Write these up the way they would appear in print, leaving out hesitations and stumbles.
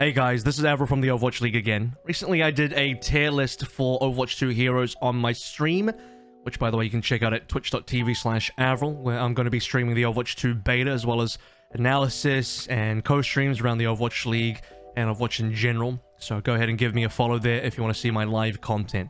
Hey guys, this is Avril from the Overwatch League again. Recently I did a tier list for Overwatch 2 heroes on my stream, which by the way you can check out at twitch.tv/Avril, where I'm going to be streaming the Overwatch 2 beta as well as analysis and co-streams around the Overwatch League and Overwatch in general. So go ahead and give me a follow there if you want to see my live content.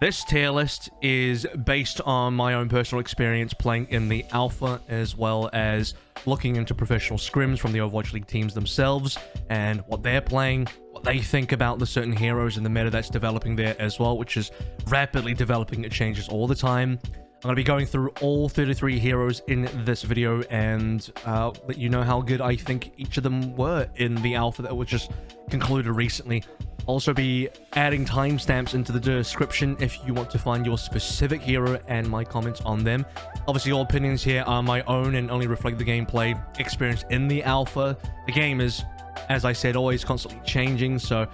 This tier list is based on my own personal experience playing in the alpha, as well as looking into professional scrims from the Overwatch League teams themselves and what they're playing, what they think about the certain heroes and the meta that's developing there as well, which is rapidly developing. It changes all the time. I'm going to be going through all 33 heroes in this video and let you know how good I think each of them were in the alpha that was just concluded recently. I'll also be adding timestamps into the description if you want to find your specific hero and my comments on them. Obviously, all opinions here are my own and only reflect the gameplay experience in the alpha. The game is, as I said, always constantly changing, so,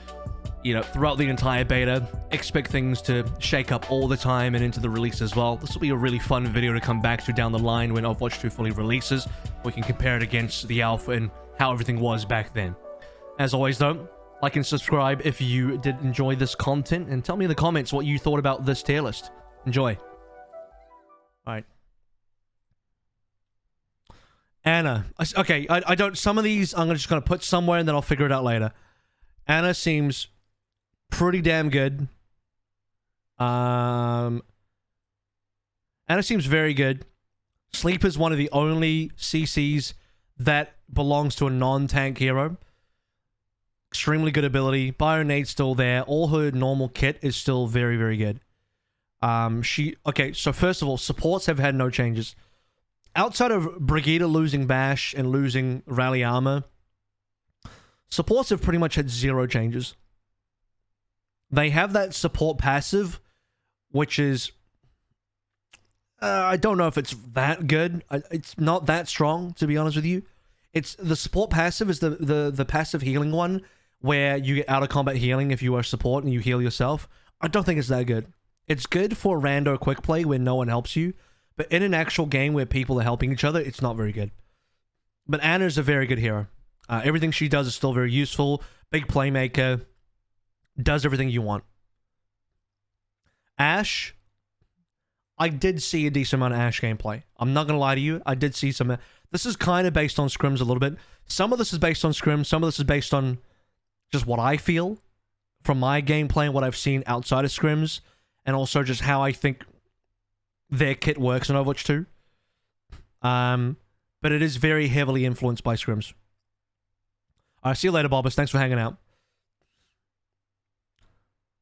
you know, throughout the entire beta, expect things to shake up all the time and into the release as well. This will be a really fun video to come back to down the line when Overwatch 2 fully releases. We can compare it against the alpha and how everything was back then. As always, though, like and subscribe if you did enjoy this content, and tell me in the comments what you thought about this tier list. Enjoy. Alright. Anna. Okay, I don't... Some of these I'm just going to put somewhere and then I'll figure it out later. Anna seems pretty damn good. Anna seems very good. Sleep is one of the only CCs that belongs to a non-tank hero. Extremely good ability. Bionade's still there. All her normal kit is still very, very good. Okay, so first of all, supports have had no changes. Outside of Brigitte losing Bash and losing Rally Armor, supports have pretty much had zero changes. They have that support passive, which is... I don't know if it's that good. It's not that strong, to be honest with you. It's the support passive is the passive healing one, where you get out of combat healing if you are support and you heal yourself. I don't think it's that good. It's good for rando quick play where no one helps you, but in an actual game where people are helping each other, it's not very good. But Anna's a very good hero. Everything she does is still very useful. Big playmaker. Does everything you want. Ashe. I did see a decent amount of Ashe gameplay. I'm not going to lie to you. I did see some... This is kind of based on scrims a little bit. Some of this is based on scrims. Some of this is based on just what I feel from my gameplay and what I've seen outside of scrims. And also just how I think their kit works in Overwatch 2. But it is very heavily influenced by scrims. Alright, see you later, Bobbers. Thanks for hanging out.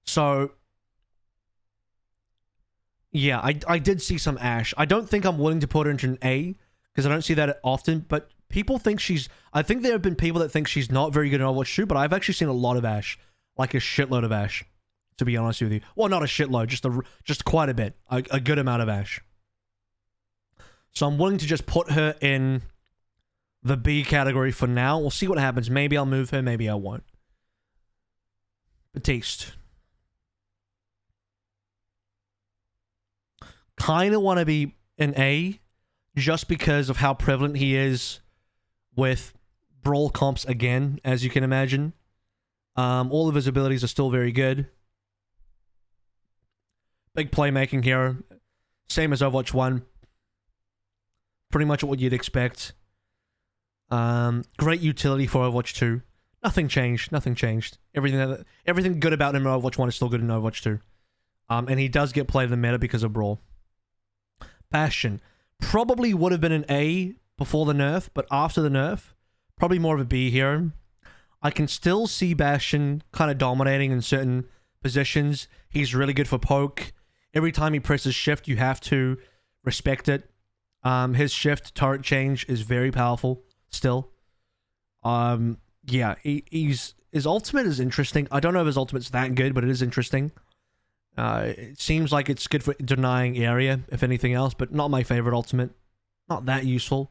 So... yeah, I did see some Ashe. I don't think I'm willing to put her into an A, because I don't see that often, but people think she's... I think there have been people that think she's not very good in Overwatch 2, but I've actually seen a lot of Ashe. Like a shitload of Ashe, to be honest with you. Well, not a shitload, just quite a bit. A good amount of Ashe. So I'm willing to just put her in the B category for now. We'll see what happens. Maybe I'll move her, maybe I won't. Baptiste. Kind of want to be an A, just because of how prevalent he is with brawl comps again, as you can imagine. All of his abilities are still very good. Big playmaking hero. Same as Overwatch 1. Pretty much what you'd expect. Great utility for Overwatch 2. Nothing changed. Nothing changed. Everything good about him in Overwatch 1 is still good in Overwatch 2. And he does get played in the meta because of brawl. Bastion. Probably would have been an A before the nerf, but after the nerf, probably more of a B hero. I can still see Bastion kind of dominating in certain positions. He's really good for poke. Every time he presses shift, you have to respect it. His shift turret change is very powerful still. Yeah, his ultimate is interesting. I don't know if his ultimate's that good, but it is interesting. It seems like it's good for denying area, if anything else, but not my favorite ultimate. Not that useful.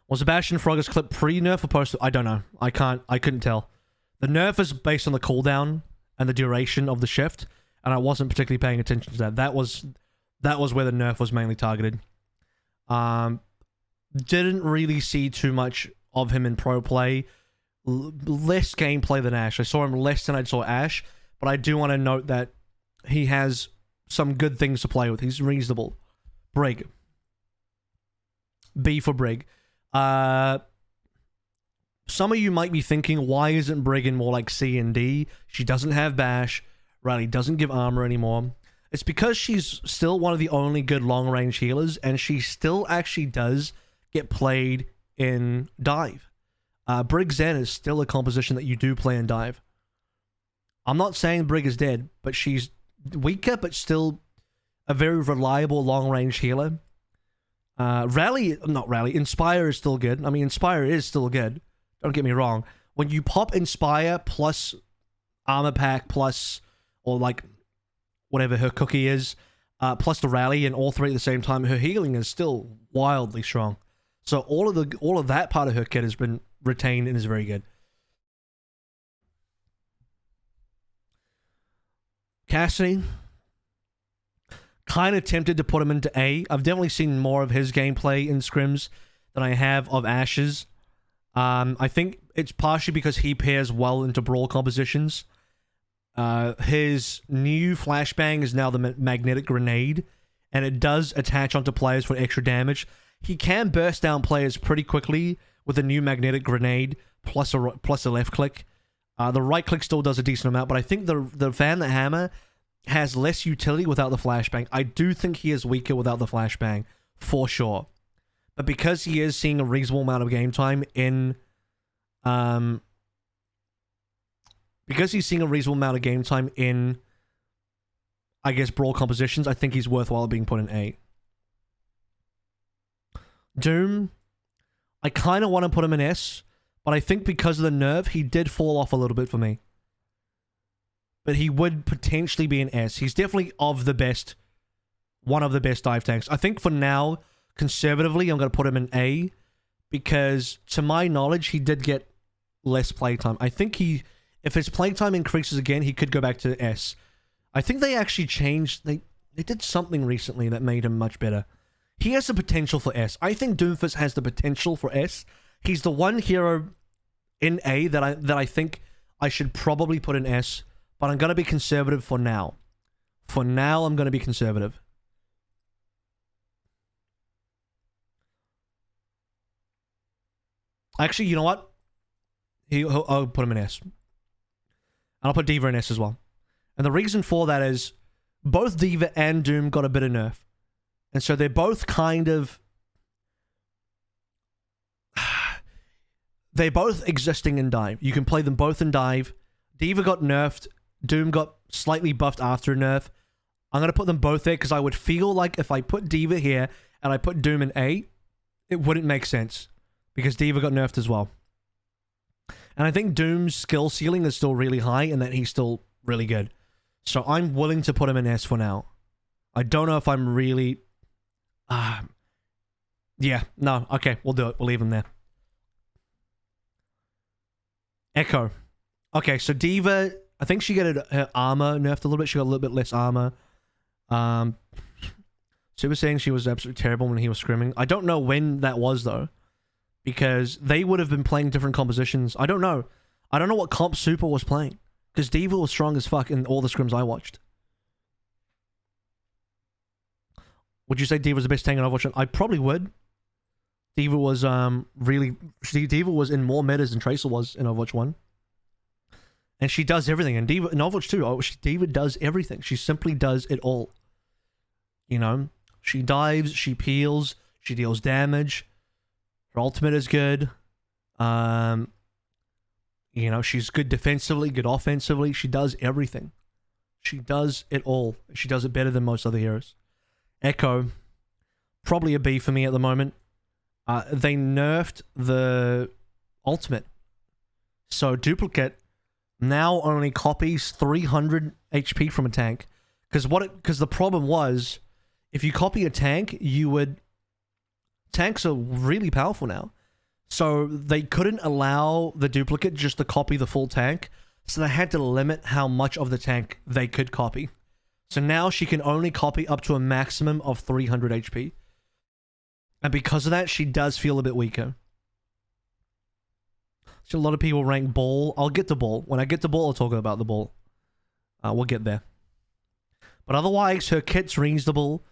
Was the Bastion Frogger's clip pre-nerf or post? I don't know. I couldn't tell. The nerf is based on the cooldown and the duration of the shift, and I wasn't particularly paying attention to that. That was where the nerf was mainly targeted. Didn't really see too much of him in pro play. less gameplay than Ashe. I saw him less than I saw Ashe, but I do want to note that he has some good things to play with. He's reasonable. Brig. B for Brig. Some of you might be thinking, why isn't Brig in more like C and D? She doesn't have Bash. Riley doesn't give armor anymore. It's because she's still one of the only good long-range healers, and she still actually does get played in dive. Brig Zen is still a composition that you do play in dive. I'm not saying Brig is dead, but she's weaker, but still a very reliable long-range healer. Inspire is still good. I mean, Inspire is still good. Don't get me wrong. When you pop Inspire plus Armor Pack plus, or like, whatever her cookie is, plus the Rally, and all three at the same time, her healing is still wildly strong. So all of that part of her kit has been retained and is very good. Cassidy, kind of tempted to put him into A. I've definitely seen more of his gameplay in scrims than I have of Ashe's. I think it's partially because he pairs well into brawl compositions. His new flashbang is now the magnetic grenade, and it does attach onto players for extra damage. He can burst down players pretty quickly with a new magnetic grenade plus a left click. The right click still does a decent amount, but I think the Fan the Hammer has less utility without the flashbang. I do think he is weaker without the flashbang, for sure. But because he is seeing a reasonable amount of game time in... because he's seeing a reasonable amount of game time in, I guess, brawl compositions, I think he's worthwhile being put in A. Doom, I kind of want to put him in S, but I think because of the nerf, he did fall off a little bit for me. But he would potentially be an S. He's definitely one of the best dive tanks. I think for now, conservatively, I'm going to put him in A, because to my knowledge, he did get less playtime. I think if his playtime increases again, he could go back to S. I think they actually changed, they did something recently that made him much better. He has the potential for S. I think Doomfist has the potential for S. He's the one hero in A that I think I should probably put in S, but I'm going to be conservative for now. For now, I'm going to be conservative. Actually, you know what? I'll put him in S. And I'll put D.Va in S as well. And the reason for that is both D.Va and Doom got a bit of nerf. And so they're both kind of... they're both existing in dive. You can play them both in dive. D.Va got nerfed. Doom got slightly buffed after a nerf. I'm going to put them both there because I would feel like if I put D.Va here and I put Doom in A, it wouldn't make sense. Because D.Va got nerfed as well. And I think Doom's skill ceiling is still really high and that he's still really good. So I'm willing to put him in S for now. I don't know if I'm really... yeah, no, okay, we'll do it. We'll leave him there. Echo. Okay, so D.Va, I think she got her armor nerfed a little bit. She got a little bit less armor. So he was saying she was absolutely terrible when he was scrimming. I don't know when that was, though. Because they would have been playing different compositions. I don't know. I don't know what comp Super was playing. Because D.Va was strong as fuck in all the scrims I watched. Would you say D.Va was the best tank in Overwatch? I probably would. D.Va was D.Va was in more metas than Tracer was in Overwatch 1. And she does everything. And D.Va in Overwatch 2, D.Va does everything. She simply does it all. You know? She dives, she peels, she deals damage. Her ultimate is good. You know, she's good defensively, good offensively. She does everything. She does it all. She does it better than most other heroes. Echo, probably a B for me at the moment. They nerfed the ultimate. So Duplicate now only copies 300 HP from a tank. Because the problem was, if you copy a tank, you would... Tanks are really powerful now. So they couldn't allow the Duplicate just to copy the full tank. So they had to limit how much of the tank they could copy. So now she can only copy up to a maximum of 300 HP. And because of that, she does feel a bit weaker. So a lot of people rank ball. I'll get to ball. When I get to ball, I'll talk about the ball. We'll get there. But otherwise, her kit's reasonable.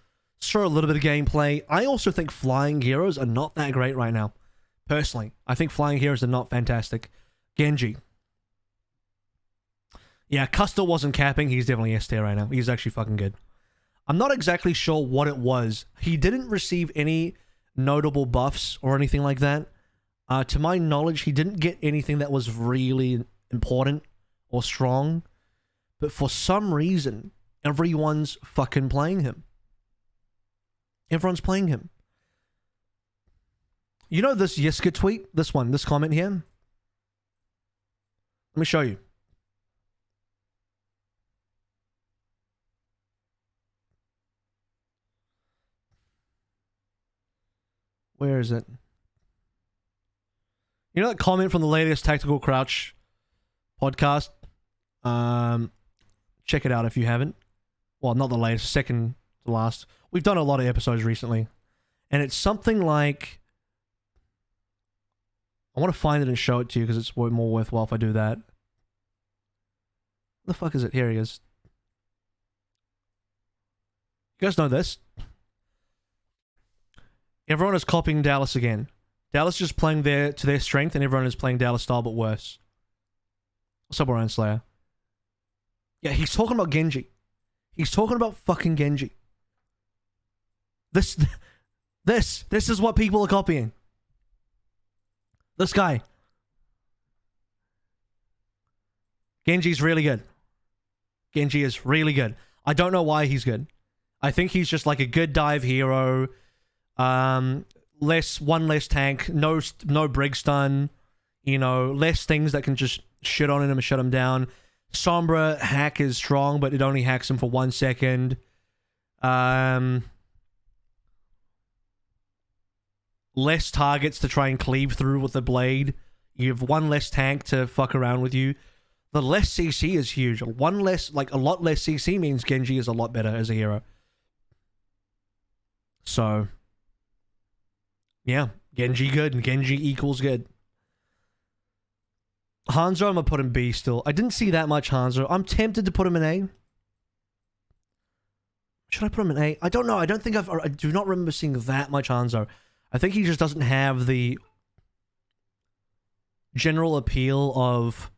Sure, a little bit of gameplay. I also think flying heroes are not that great right now. Personally, I think flying heroes are not fantastic. Genji. Yeah, Custer wasn't capping. He's definitely S tier right now. He's actually fucking good. I'm not exactly sure what it was. He didn't receive any notable buffs or anything like that. To my knowledge, he didn't get anything that was really important or strong. But for some reason, everyone's fucking playing him. Everyone's playing him. You know this Yiska tweet? This one, this comment here? Let me show you. Where is it? You know that comment from the latest Tactical Crouch podcast? Check it out if you haven't. Well, not the latest, second to last. We've done a lot of episodes recently. And it's something like... I want to find it and show it to you because it's more worthwhile if I do that. The fuck is it? Here he is. You guys know this? Everyone is copying Dallas again. Dallas is just playing to their strength, and everyone is playing Dallas style, but worse. What's up, Orion Slayer? Yeah, he's talking about Genji. He's talking about fucking Genji. This is what people are copying. This guy. Genji's really good. Genji is really good. I don't know why he's good. I think he's just like a good dive hero. One less tank, no Brig stun, you know, less things that can just shit on him and shut him down. Sombra hack is strong, but it only hacks him for 1 second. Less targets to try and cleave through with the blade. You have one less tank to fuck around with you. The less CC is huge. One less, like a lot less CC means Genji is a lot better as a hero. So, yeah, Genji good and Genji equals good. Hanzo, I'm gonna put in B still. I didn't see that much Hanzo. I'm tempted to put him in A. Should I put him in A? I don't know. I do not remember seeing that much Hanzo. I think he just doesn't have the general appeal of...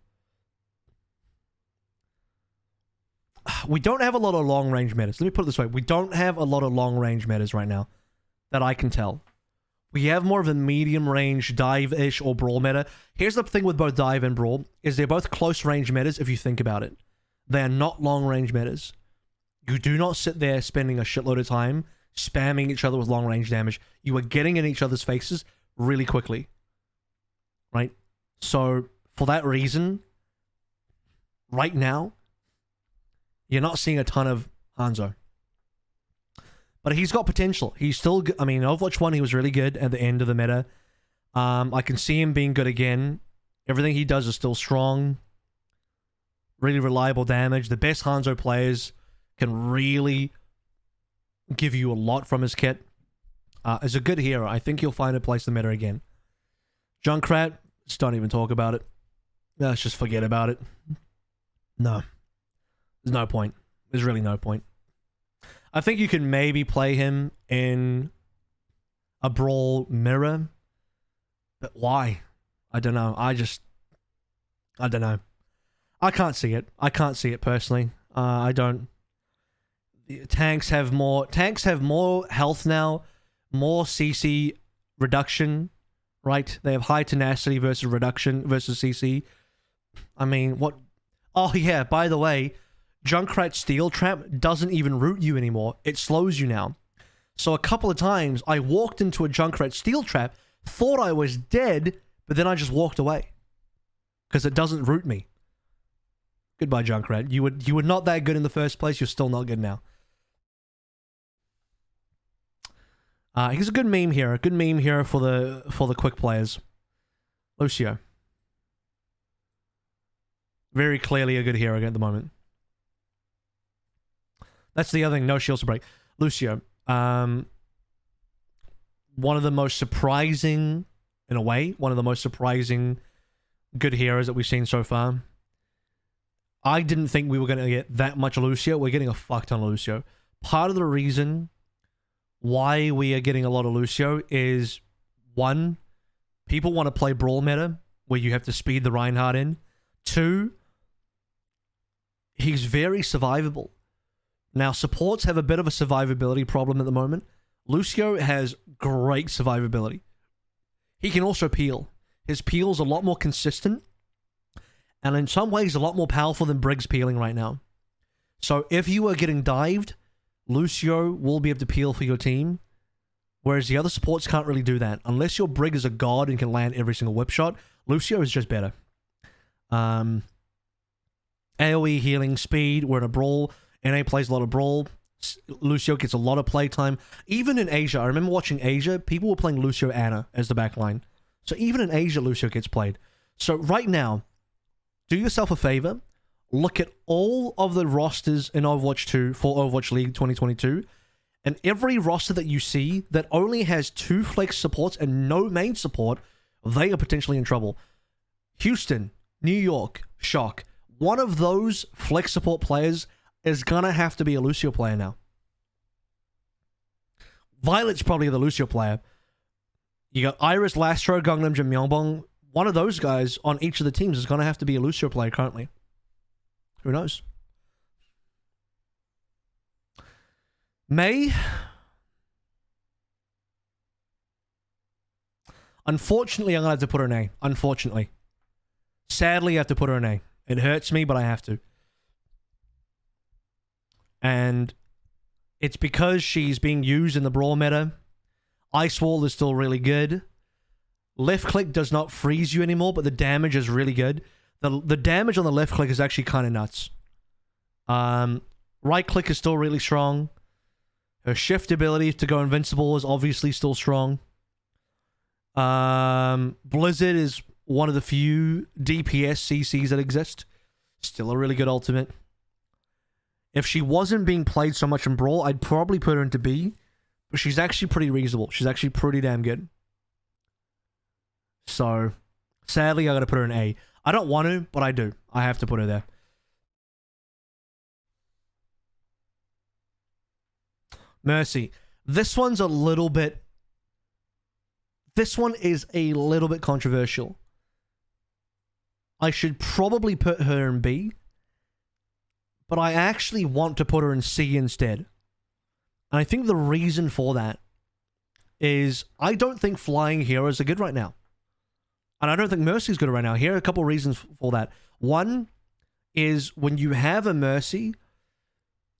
We don't have a lot of long-range metas. Let me put it this way. We don't have a lot of long-range metas right now that I can tell. We have more of a medium-range dive-ish or brawl meta. Here's the thing with both dive and brawl, is they're both close-range metas if you think about it. They are not long-range metas. You do not sit there spending a shitload of time spamming each other with long-range damage. You are getting in each other's faces really quickly. Right? So, for that reason, right now, you're not seeing a ton of Hanzo. But he's got potential. He's still good. I mean, Overwatch 1, he was really good at the end of the meta. I can see him being good again. Everything he does is still strong. Really reliable damage. The best Hanzo players can really give you a lot from his kit. As a good hero, I think he'll find a place in the meta again. Junkrat, just don't even talk about it. Let's just forget about it. No. There's no point. There's really no point. I think you can maybe play him in a brawl mirror. But why? I don't know. I don't know. I can't see it. I can't see it personally. I don't. Tanks have more health now, more CC reduction, right? They have high tenacity versus reduction versus CC. I mean, what? Oh yeah, by the way, Junkrat Steel Trap doesn't even root you anymore. It slows you now. So a couple of times, I walked into a Junkrat Steel Trap, thought I was dead, but then I just walked away. Because it doesn't root me. Goodbye, Junkrat. You were not that good in the first place, you're still not good now. He's a good meme hero. Good meme hero for the quick players. Lucio. Very clearly a good hero at the moment. That's the other thing. No shields to break. Lucio. One of the most surprising, in a way, one of the most surprising good heroes that we've seen so far. I didn't think we were going to get that much Lucio. We're getting a fuck ton of Lucio. Part of the reason why we are getting a lot of Lucio is, one, people want to play Brawl meta, where you have to speed the Reinhardt in. Two, he's very survivable. Now, supports have a bit of a survivability problem at the moment. Lucio has great survivability. He can also peel. His peel's a lot more consistent, and in some ways a lot more powerful than Brig's peeling right now. So if you are getting dived, Lucio will be able to peel for your team, whereas the other supports can't really do that. Unless your Brig is a god and can land every single whip shot, Lucio is just better. AoE healing, speed, we're in a brawl. NA plays a lot of brawl. Lucio gets a lot of playtime. Even in Asia, I remember watching Asia, people were playing Lucio Ana as the backline. So even in Asia, Lucio gets played. So right now, do yourself a favor, look at all of the rosters in Overwatch 2 for Overwatch League 2022, and every roster that you see that only has 2 flex supports and no main support, they are potentially in trouble. Houston, New York, Shock. One of those flex support players is gonna have to be a Lucio player now. Violet's probably the Lucio player. You got Iris, Lastro, Gangnam, Jim Myongbong. One of those guys on each of the teams is gonna have to be a Lucio player currently. Who knows? May. Unfortunately, I'm gonna have to put her an A. Unfortunately. Sadly, I have to put her an A. It hurts me, but I have to. And it's because she's being used in the Brawl meta. Ice Wall is still really good. Left click does not freeze you anymore, but the damage is really good. The damage on the left click is actually kind of nuts. Right click is still really strong. Her shift ability to go invincible is obviously still strong. Blizzard is one of the few DPS CCs that exist. Still a really good ultimate. If she wasn't being played so much in Brawl, I'd probably put her into B. But she's actually pretty reasonable. She's actually pretty damn good. So, sadly, I gotta put her in A. I don't want to, but I do. I have to put her there. Mercy. This one's a little bit... This one is a little bit controversial. I should probably put her in B, but I actually want to put her in C instead. And I think the reason for that is I don't think flying heroes are good right now. And I don't think Mercy's good right now. Here are a couple reasons for that. One is when you have a Mercy,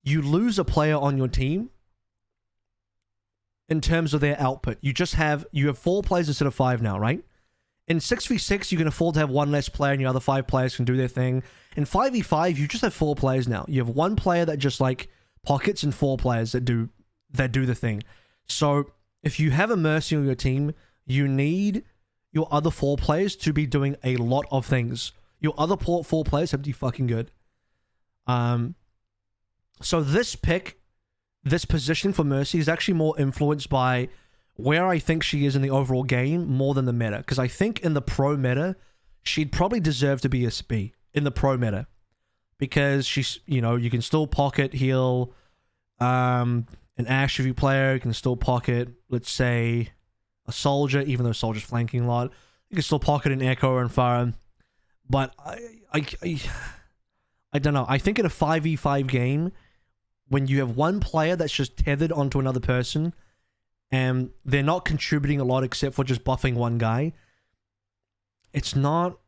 you lose a player on your team in terms of their output. You have 4 players instead of 5 now, right? In 6v6, you can afford to have 1 less player and your other 5 players can do their thing. In 5v5, you just have 4 players now. You have 1 player that just like pockets and 4 players that do the thing. So if you have a Mercy on your team, you need your other 4 players to be doing a lot of things. Your other 4 players have to be fucking good. So this position for Mercy is actually more influenced by where I think she is in the overall game more than the meta. Because I think in the pro meta, she'd probably deserve to be a B in the pro meta. Because she's, you can still pocket heal an Ashe if you player. You can still pocket, let's say, a Soldier, even though Soldier's flanking a lot. You can still pocket an Echo and Pharah. But I don't know. I think in a 5v5 game, when you have 1 player that's just tethered onto another person, and they're not contributing a lot except for just buffing 1 guy, it's not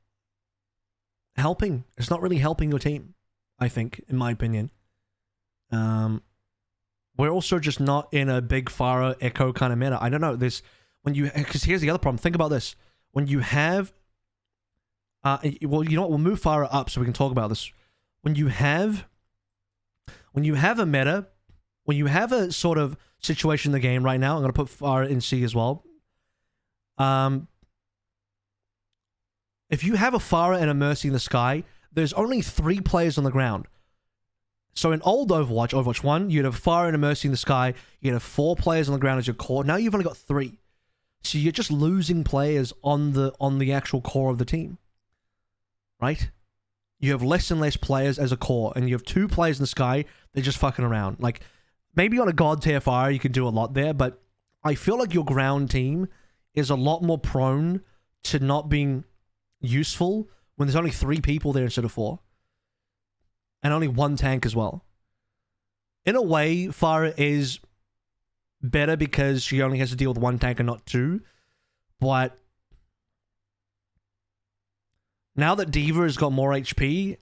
helping. It's not really helping your team, I think, in my opinion. We're also just not in a big Pharah Echo kind of meta. I don't know. Because here's the other problem. Think about this. When you have... well, you know what? We'll move Pharah up so we can talk about this. When you have a meta, when you have a sort of situation in the game right now, I'm going to put Pharah in C as well. If you have a Pharah and a Mercy in the sky, there's only 3 players on the ground. So in old Overwatch, Overwatch 1, you'd have Pharah and a Mercy in the sky, you'd have 4 players on the ground as your core. Now you've only got 3. So you're just losing players on the actual core of the team. right? You have less and less players as a core, and you have 2 players in the sky, they're just fucking around. Like, maybe on a god tier Pharah, you can do a lot there, but I feel like your ground team is a lot more prone to not being useful when there's only 3 people there instead of 4. And only 1 tank as well. In a way, Pharah is better because she only has to deal with 1 tank and not 2. But now that D.Va has got more HP,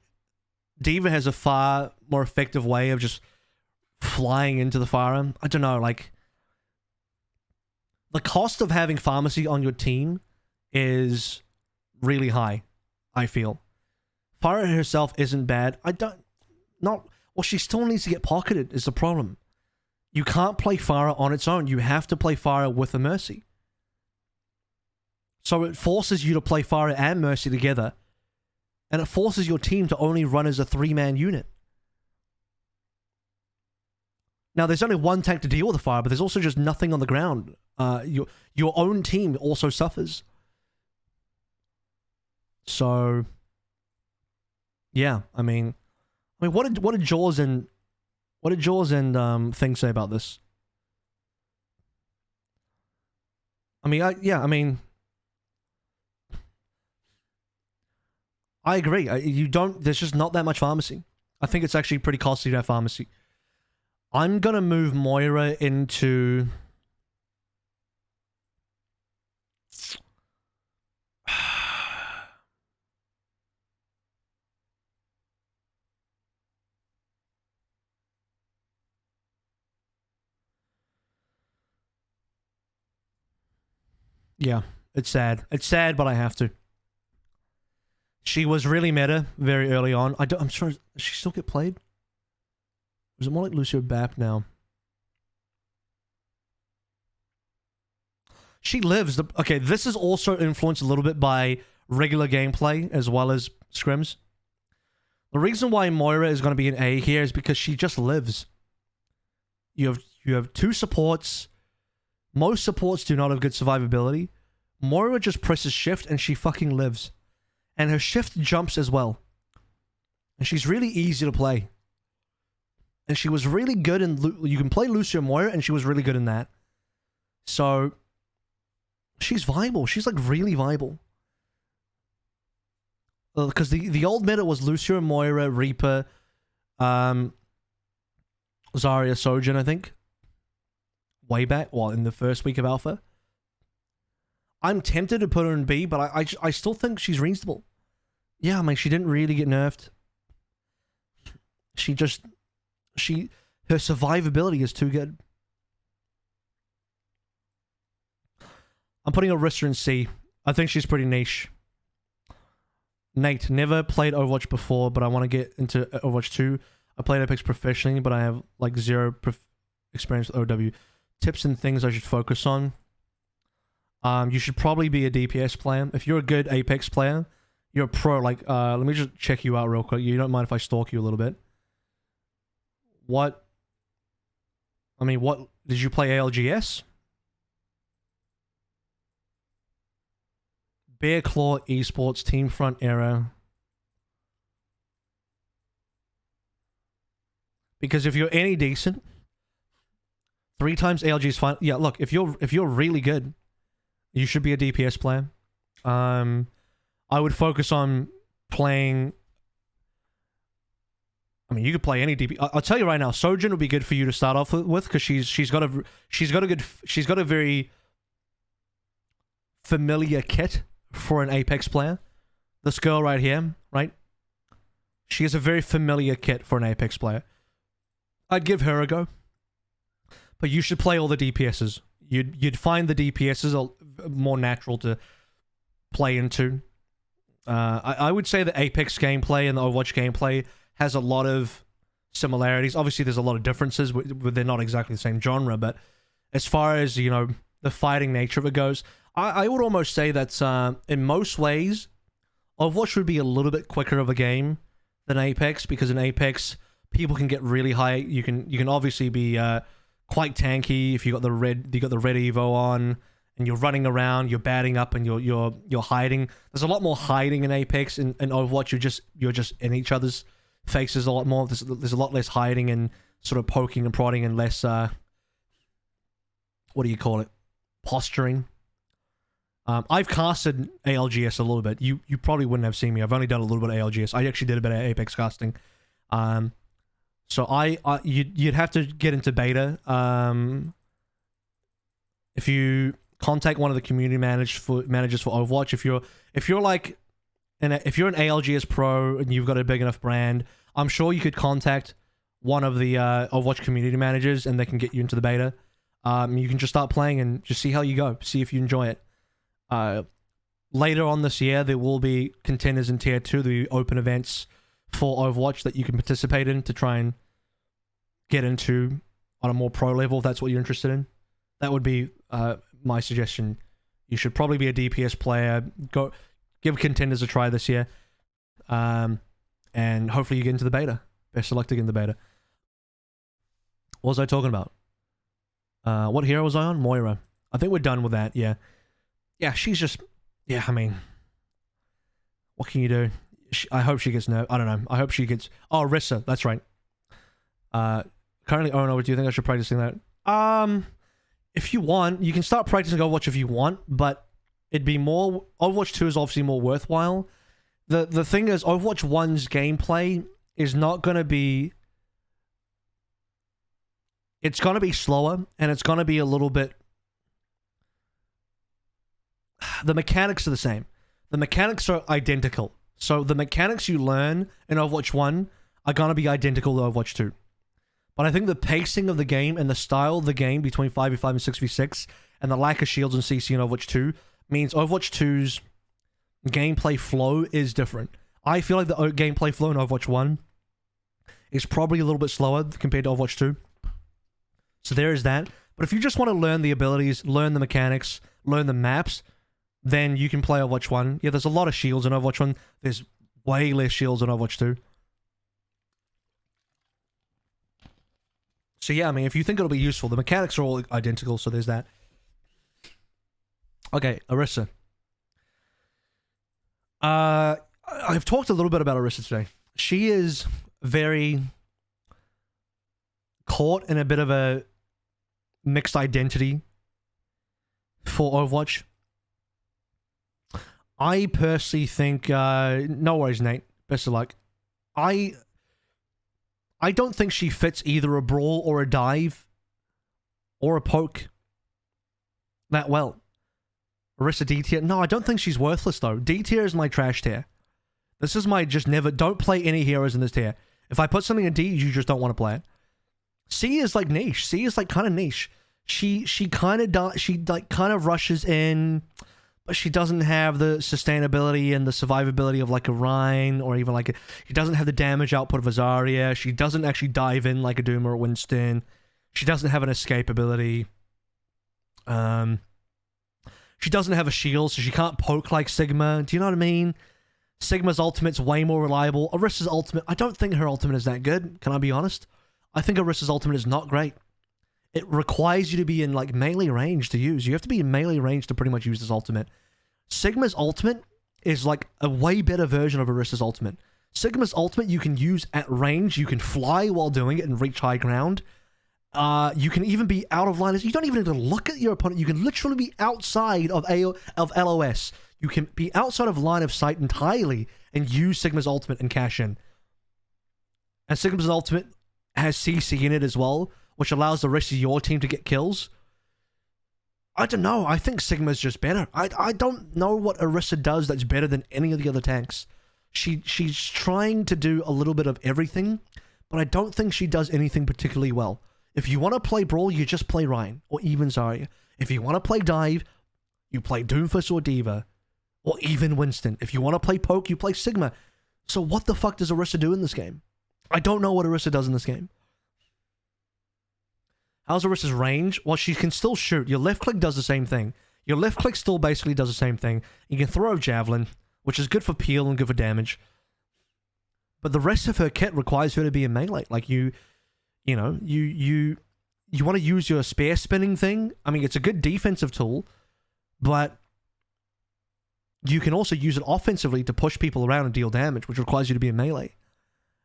D.Va has a far more effective way of just flying into the Pharah. I don't know, like, the cost of having pharmacy on your team is really high, I feel. Pharah herself isn't bad. Well, she still needs to get pocketed is the problem. You can't play Pharah on its own. You have to play Pharah with a Mercy. So it forces you to play Pharah and Mercy together. And it forces your team to only run as a 3-man unit. Now, there's only 1 tank to deal with the Pharah, but there's also just nothing on the ground. Your own team also suffers. So, yeah, I mean, what did Jaws and Thing say about this? I mean, I agree. There's just not that much pharmacy. I think it's actually pretty costly to have pharmacy. I'm gonna move Moira into... Yeah, it's sad. It's sad, but I have to. She was really meta very early on. I'm sure. Does she still get played? Or is it more like Lucio Bap now? She lives. Okay, this is also influenced a little bit by regular gameplay as well as scrims. The reason why Moira is going to be an A here is because she just lives. You have 2 supports. Most supports do not have good survivability. Moira just presses shift and she fucking lives. And her shift jumps as well. And she's really easy to play. And she was really good in... You can play Lucio Moira and she was really good in that. So... She's viable. She's like really viable. Because the old meta was Lucio, Moira, Reaper, Zarya, Sojourn, I think. Way back, well, in the first week of Alpha. I'm tempted to put her in B, but I still think she's reasonable. Yeah, I mean, she didn't really get nerfed. Her survivability is too good. I'm putting Orisa in C. I think she's pretty niche. Nate, never played Overwatch before, but I want to get into Overwatch 2. I played Apex professionally, but I have like 0 experience with OW. Tips and things I should focus on. You should probably be a DPS player. If you're a good Apex player, you're a pro. Like, let me just check you out real quick. You don't mind if I stalk you a little bit? What did you play ALGS? Bear Claw Esports Team Front Era. Because if you're any decent, 3 times ALG is fine. Yeah, look, if you're really good, you should be a DPS player. I would focus on playing. I mean, you could play any DP. I'll tell you right now, Sojourn would be good for you to start off with because she's got a very familiar kit for an Apex player. This girl right here, right? She has a very familiar kit for an Apex player. I'd give her a go. But you should play all the DPSs. You'd find the DPSs more natural to play into. I would say the Apex gameplay and the Overwatch gameplay has a lot of similarities. Obviously, there's a lot of differences. They're not exactly the same genre, but as far as, you know, the fighting nature of it goes, I would almost say that in most ways, Overwatch would be a little bit quicker of a game than Apex, because in Apex, people can get really high. You can obviously be quite tanky if you got the red Evo on, and you're running around, you're batting up, and you're hiding. There's a lot more hiding in Apex. In Overwatch, you're just in each other's faces a lot more. There's a lot less hiding and sort of poking and prodding, and less what do you call it? Posturing. I've casted ALGS a little bit. You probably wouldn't have seen me. I've only done a little bit of ALGS. I actually did a bit of Apex casting. So you'd have to get into beta. If you contact one of the community managers for Overwatch, if you're an ALGS pro and you've got a big enough brand, I'm sure you could contact one of the Overwatch community managers and they can get you into the beta. You can just start playing and just see how you go, see if you enjoy it. Later on this year, there will be contenders in Tier 2, the open events for Overwatch that you can participate in to try and get into on a more pro level if that's what you're interested in. That would be my suggestion. You should probably be a DPS player. Go give contenders a try this year. And hopefully you get into the beta. Best of luck to get in the beta. What was I talking about? What hero was I on? Moira. I think we're done with that, yeah. Yeah, she's just... Yeah, I mean... What can you do? I hope she gets nerfed. I don't know. I hope she gets... Oh, Orisa. That's right. Currently, do you think I should practicing that? If you want, you can start practicing Overwatch if you want, but it'd be more... Overwatch 2 is obviously more worthwhile. The thing is, Overwatch 1's gameplay is not going to be... It's going to be slower, and it's going to be a little bit... The mechanics are the same. The mechanics are identical. So the mechanics you learn in Overwatch 1 are going to be identical to Overwatch 2. But I think the pacing of the game and the style of the game between 5v5 and 6v6 and the lack of shields and CC in Overwatch 2 means Overwatch 2's gameplay flow is different. I feel like the gameplay flow in Overwatch 1 is probably a little bit slower compared to Overwatch 2. So there is that. But if you just want to learn the abilities, learn the mechanics, learn the maps, then you can play Overwatch 1. Yeah, there's a lot of shields in Overwatch 1. There's way less shields in Overwatch 2. So yeah, I mean, if you think it'll be useful, the mechanics are all identical, so there's that. Okay, Orisa. I've talked a little bit about Orisa today. She is very caught in a bit of a mixed identity for Overwatch. I personally think, no worries, Nate. Best of luck. I don't think she fits either a brawl or a dive or a poke that well. Orisa D tier. No, I don't think she's worthless though. D tier is my trash tier. This is my just never, don't play any heroes in this tier. If I put something in D, you just don't want to play it. C is like niche. C is like kind of niche. She kind of rushes in, but she doesn't have the sustainability and the survivability of like a Rein, or even like she doesn't have the damage output of a Zarya. She doesn't actually dive in like a Doom or a Winston. She doesn't have an escape ability. She doesn't have a shield, so she can't poke like Sigma. Do you know what I mean? Sigma's ultimate's way more reliable. Orisa's ultimate, I don't think her ultimate is that good. Can I be honest? I think Orisa's ultimate is not great. It requires you to be in like melee range to use. You have to be in melee range to pretty much use this ultimate. Sigma's ultimate is like a way better version of Orisa's ultimate. Sigma's ultimate you can use at range. You can fly while doing it and reach high ground. You can even be out of line. You don't even have to look at your opponent. You can literally be outside of LOS. You can be outside of line of sight entirely and use Sigma's ultimate and cash in. And Sigma's ultimate has CC in it as well, which allows the rest of your team to get kills. I don't know. I think Sigma's just better. I don't know what Orisa does that's better than any of the other tanks. She's trying to do a little bit of everything, but I don't think she does anything particularly well. If you want to play Brawl, you just play Rein, or even Zarya. If you want to play Dive, you play Doomfist or D.Va, or even Winston. If you want to play Poke, you play Sigma. So what the fuck does Orisa do in this game? I don't know what Orisa does in this game. How's Orisa's range? Well, she can still shoot. Your left click does the same thing. Your left click still basically does the same thing. You can throw a javelin, which is good for peel and good for damage. But the rest of her kit requires her to be in melee. Like you want to use your spear spinning thing. I mean, it's a good defensive tool, but you can also use it offensively to push people around and deal damage, which requires you to be in melee.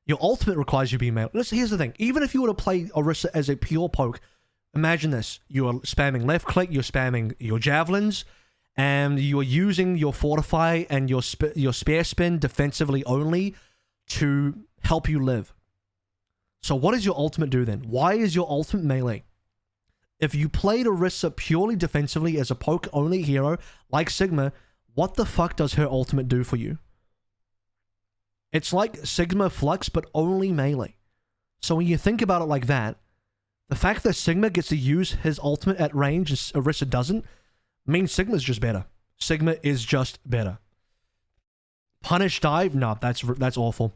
Your ultimate requires you to be in melee. Listen, here's the thing. Even if you were to play Orisa as a pure poke, imagine this. You are spamming left click, you're spamming your javelins, and you are using your fortify and your spear spin defensively only to help you live. So what does your ultimate do then? Why is your ultimate melee? If you played Orisa purely defensively as a poke-only hero like Sigma, what the fuck does her ultimate do for you? It's like Sigma Flux, but only melee. So when you think about it like that, the fact that Sigma gets to use his ultimate at range and Orisa doesn't, means Sigma's just better. Sigma is just better. Punish dive? No, that's awful.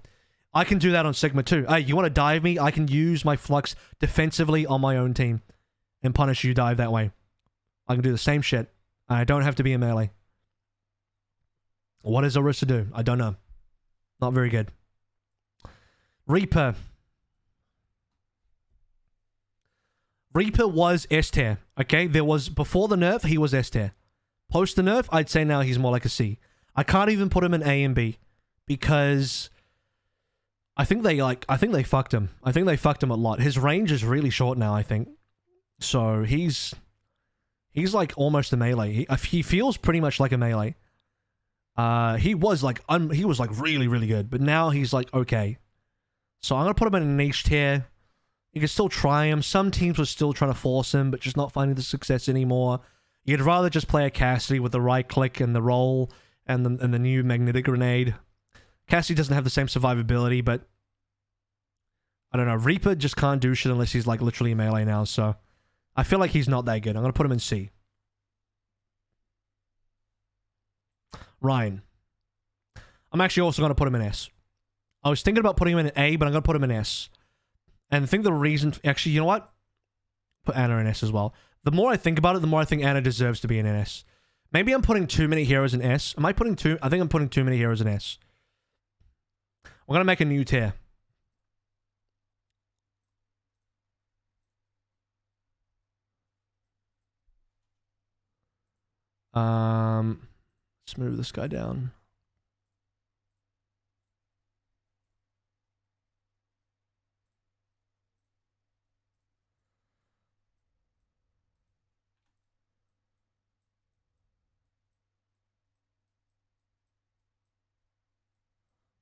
I can do that on Sigma too. Hey, you want to dive me? I can use my Flux defensively on my own team and punish you dive that way. I can do the same shit. I don't have to be in melee. What does Orisa do? I don't know. Not very good. Reaper. Reaper was S tier. Okay, before the nerf, he was S tier. Post the nerf, I'd say now he's more like a C. I can't even put him in A and B because I think they fucked him. I think they fucked him a lot. His range is really short now, I think. So he's like almost a melee. He feels pretty much like a melee. He was like really, really good, but now he's like okay. So I'm gonna put him in a niche tier. You can still try him. Some teams were still trying to force him, but just not finding the success anymore. You'd rather just play a Cassidy with the right click and the roll and the new magnetic grenade. Cassidy doesn't have the same survivability, but I don't know. Reaper just can't do shit unless he's like literally melee now, so I feel like he's not that good. I'm gonna put him in C. Ryan. I'm actually also going to put him in S. I was thinking about putting him in A, but I'm going to put him in S. And I think the reason... Actually, you know what? Put Anna in S as well. The more I think about it, the more I think Anna deserves to be in an S. Maybe I'm putting too many heroes in S. Am I putting two? I think I'm putting too many heroes in S. We're going to make a new tier. Let's move this guy down.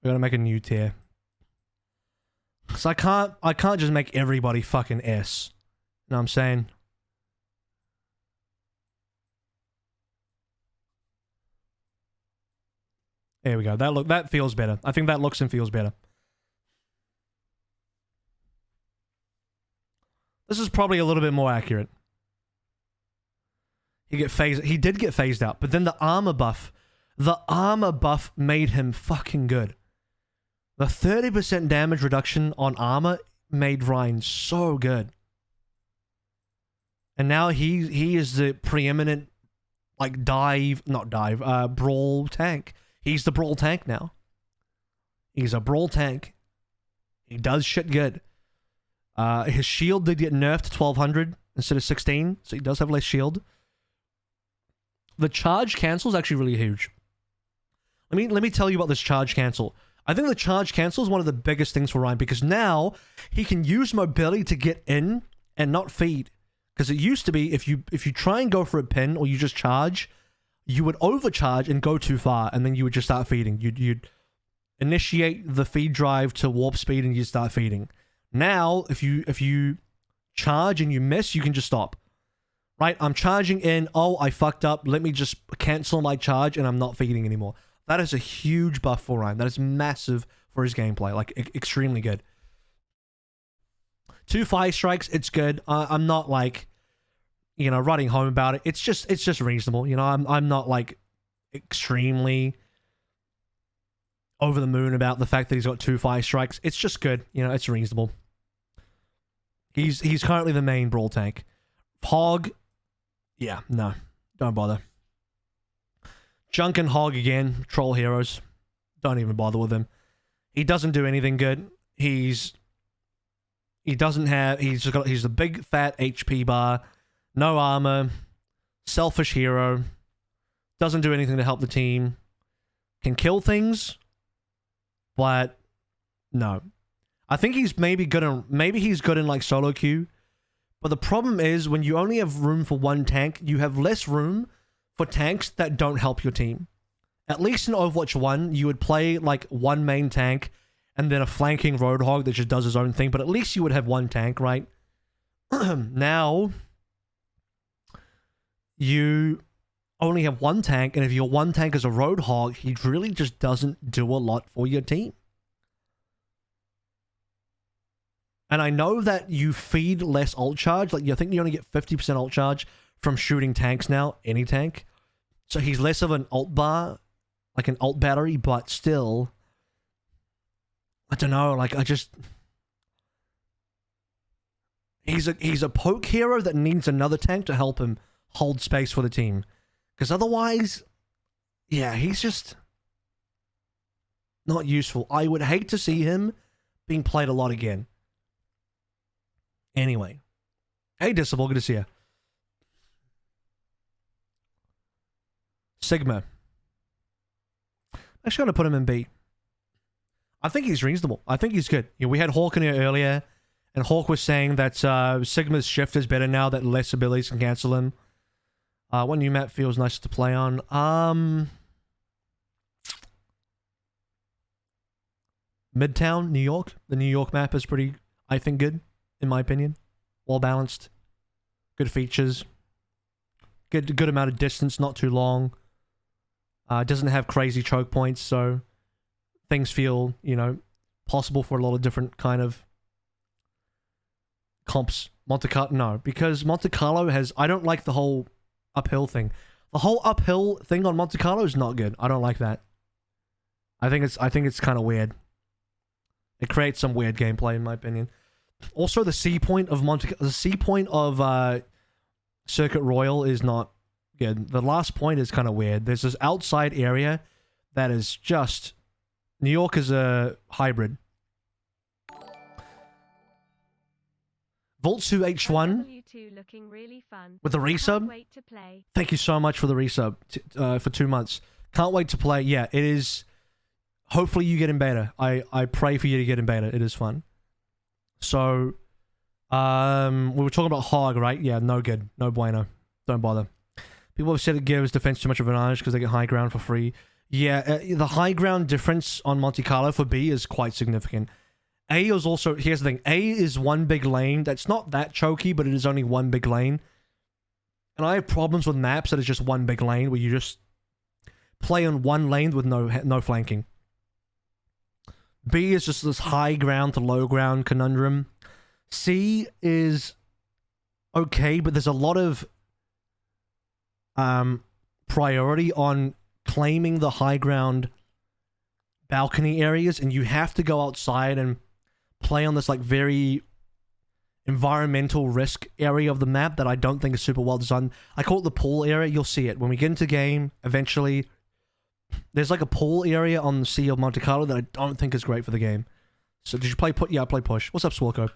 We're gonna make a new tier. So I can't just make everybody fucking S. You know what I'm saying? There we go. That feels better. I think that looks and feels better. This is probably a little bit more accurate. He did get phased out, but then the armor buff made him fucking good. The 30% damage reduction on armor made Ryan so good. And now he is the preeminent like brawl tank. He's the brawl tank now. He's a brawl tank. He does shit good. His shield did get nerfed to 1200 instead of 16, so he does have less shield. The charge cancel is actually really huge. Let me tell you about this charge cancel. I think the charge cancel is one of the biggest things for Ryan because now he can use mobility to get in and not feed. Because it used to be if you try and go for a pin or you just charge, you would overcharge and go too far, and then you would just start feeding. You'd initiate the feed drive to warp speed and you start feeding. Now, if you charge and you miss, you can just stop. Right? I'm charging in. Oh, I fucked up. Let me just cancel my charge and I'm not feeding anymore. That is a huge buff for Ryan. That is massive for his gameplay. Like, extremely good. 2 fire strikes, it's good. I'm not like, you know, writing home about it. It's just reasonable. You know, I'm not like extremely over the moon about the fact that he's got 2 fire strikes. It's just good. You know, it's reasonable. He's currently the main brawl tank. Hog, yeah, no, don't bother. Junk and Hog again, troll heroes. Don't even bother with him. He doesn't do anything good. He's the big fat HP bar, no armor, selfish hero. Doesn't do anything to help the team. Can kill things, but no. I think he's maybe good in like solo queue. But the problem is when you only have room for one tank, you have less room for tanks that don't help your team. At least in Overwatch 1, you would play like one main tank and then a flanking Roadhog that just does his own thing, but at least you would have one tank, right? Now, you only have one tank, and if your one tank is a Roadhog, he really just doesn't do a lot for your team. And I know that you feed less ult charge, like I think you only get 50% ult charge from shooting tanks now, any tank. So he's less of an ult bar, like an ult battery, but still, I don't know, like I just... He's a poke hero that needs another tank to help him hold space for the team. Because otherwise, yeah, he's just not useful. I would hate to see him being played a lot again. Anyway. Hey, Disciple, good to see you. Sigma. I'm actually going to put him in B. I think he's reasonable. I think he's good. We had Hawk in here earlier, and Hawk was saying that Sigma's shift is better now that less abilities can cancel him. What new map feels nice to play on? Midtown, New York. The New York map is pretty, I think, good, in my opinion. Well balanced. Good features. Good amount of distance, not too long. Doesn't have crazy choke points, so things feel, you know, possible for a lot of different kind of comps. Monte Carlo, no, because Monte Carlo has, I don't like the whole uphill thing. The whole uphill thing on Monte Carlo is not good. I don't like that. I think it's kind of weird. It creates some weird gameplay, in my opinion. Also, the C point of Circuit Royal is not good. The last point is kind of weird. There's this outside area that is just... New York is a hybrid. Voltsu H1 looking really fun. with the resub. Wait to play. Thank you so much for the resub for 2 months. Can't wait to play. Yeah, it is. Hopefully you get in beta. I pray for you to get in beta. It is fun. So, we were talking about Hog, right? Yeah, no good. No bueno. Don't bother. People have said it gives defense too much of an advantage because they get high ground for free. Yeah, the high ground difference on Monte Carlo for B is quite significant. A is also... Here's the thing. A is one big lane. That's not that choky, but it is only one big lane. And I have problems with maps that is just one big lane where you just play on one lane with no flanking. B is just this high ground to low ground conundrum. C is okay, but there's a lot of priority on claiming the high ground balcony areas, and you have to go outside and play on this like very environmental risk area of the map that I don't think is super well designed. I call it the pool area. You'll see it when we get into game eventually. There's like a pool area on the Sea of Monte Carlo that I don't think is great for the game. So did you play push? Yeah, I play push. What's up, Swilko?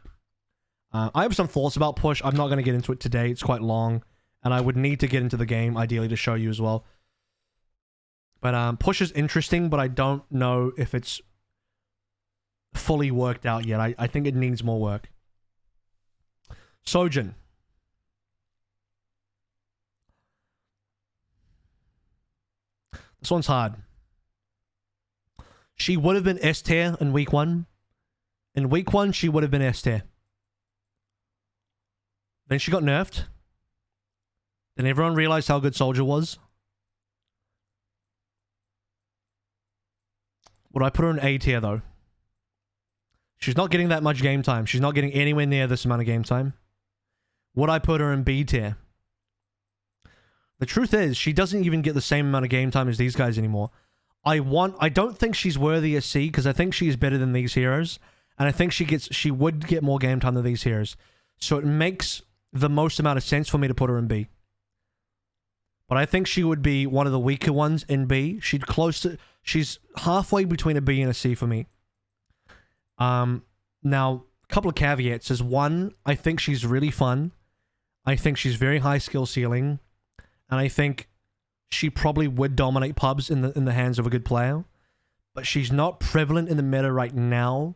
I have some thoughts about push. I'm not going to get into it today. It's quite long, and I would need to get into the game ideally to show you as well. But push is interesting, but I don't know if it's fully worked out yet. I think it needs more work. Sojourn. This one's hard. She would have been S tier in week 1. In week 1, she would have been S tier. Then she got nerfed. Then everyone realized how good Soldier was. Would I put her in A tier, though? She's not getting that much game time. She's not getting anywhere near this amount of game time. Would I put her in B tier? The truth is, she doesn't even get the same amount of game time as these guys anymore. I don't think she's worthy of C, because I think she's better than these heroes. And I think she would get more game time than these heroes. So it makes the most amount of sense for me to put her in B. But I think she would be one of the weaker ones in B. She's halfway between a B and a C for me. Now, a couple of caveats is, one, I think she's really fun. I think she's very high skill ceiling. And I think she probably would dominate pubs in the hands of a good player. But she's not prevalent in the meta right now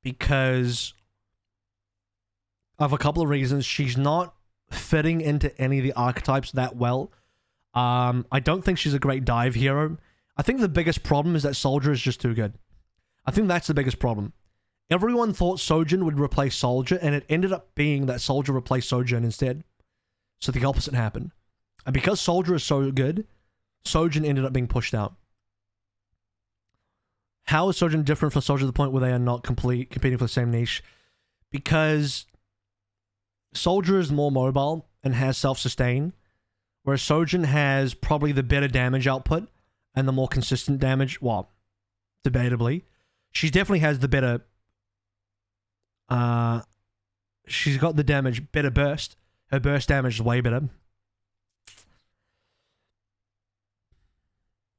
because of a couple of reasons. She's not fitting into any of the archetypes that well. I don't think she's a great dive hero. I think the biggest problem is that Soldier is just too good. I think that's the biggest problem. Everyone thought Sojourn would replace Soldier, and it ended up being that Soldier replaced Sojourn instead. So the opposite happened. And because Soldier is so good, Sojourn ended up being pushed out. How is Sojourn different from Soldier to the point where they are not competing for the same niche? Because Soldier is more mobile and has self-sustain, whereas Sojourn has probably the better damage output and the more consistent damage. Well, debatably. She definitely has the better... she's got the better burst. Her burst damage is way better.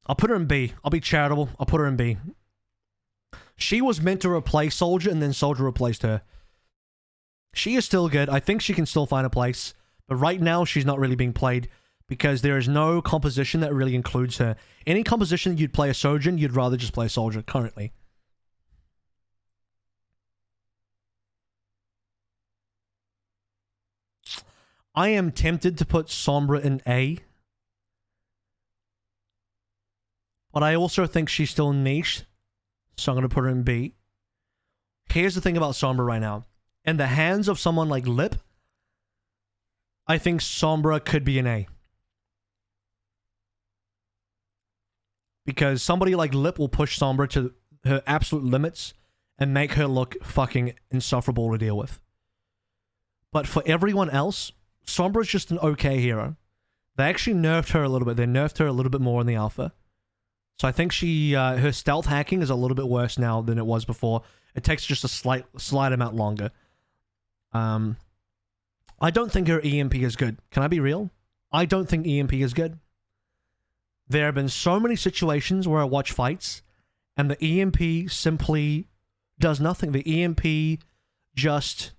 I'll put her in B. I'll be charitable. I'll put her in B. She was meant to replace Soldier, and then Soldier replaced her. She is still good. I think she can still find a place. But right now, she's not really being played because there is no composition that really includes her. Any composition you'd play a Sojourn, you'd rather just play a Soldier currently. I am tempted to put Sombra in A. But I also think she's still niche. So I'm going to put her in B. Here's the thing about Sombra right now. In the hands of someone like Lip, I think Sombra could be an A. Because somebody like Lip will push Sombra to her absolute limits and make her look fucking insufferable to deal with. But for everyone else, Sombra's just an okay hero. They actually nerfed her a little bit. They nerfed her a little bit more in the alpha. So I think her stealth hacking is a little bit worse now than it was before. It takes just a slight amount longer. I don't think her EMP is good. Can I be real? I don't think EMP is good. There have been so many situations where I watch fights, and the EMP simply does nothing. The EMP just...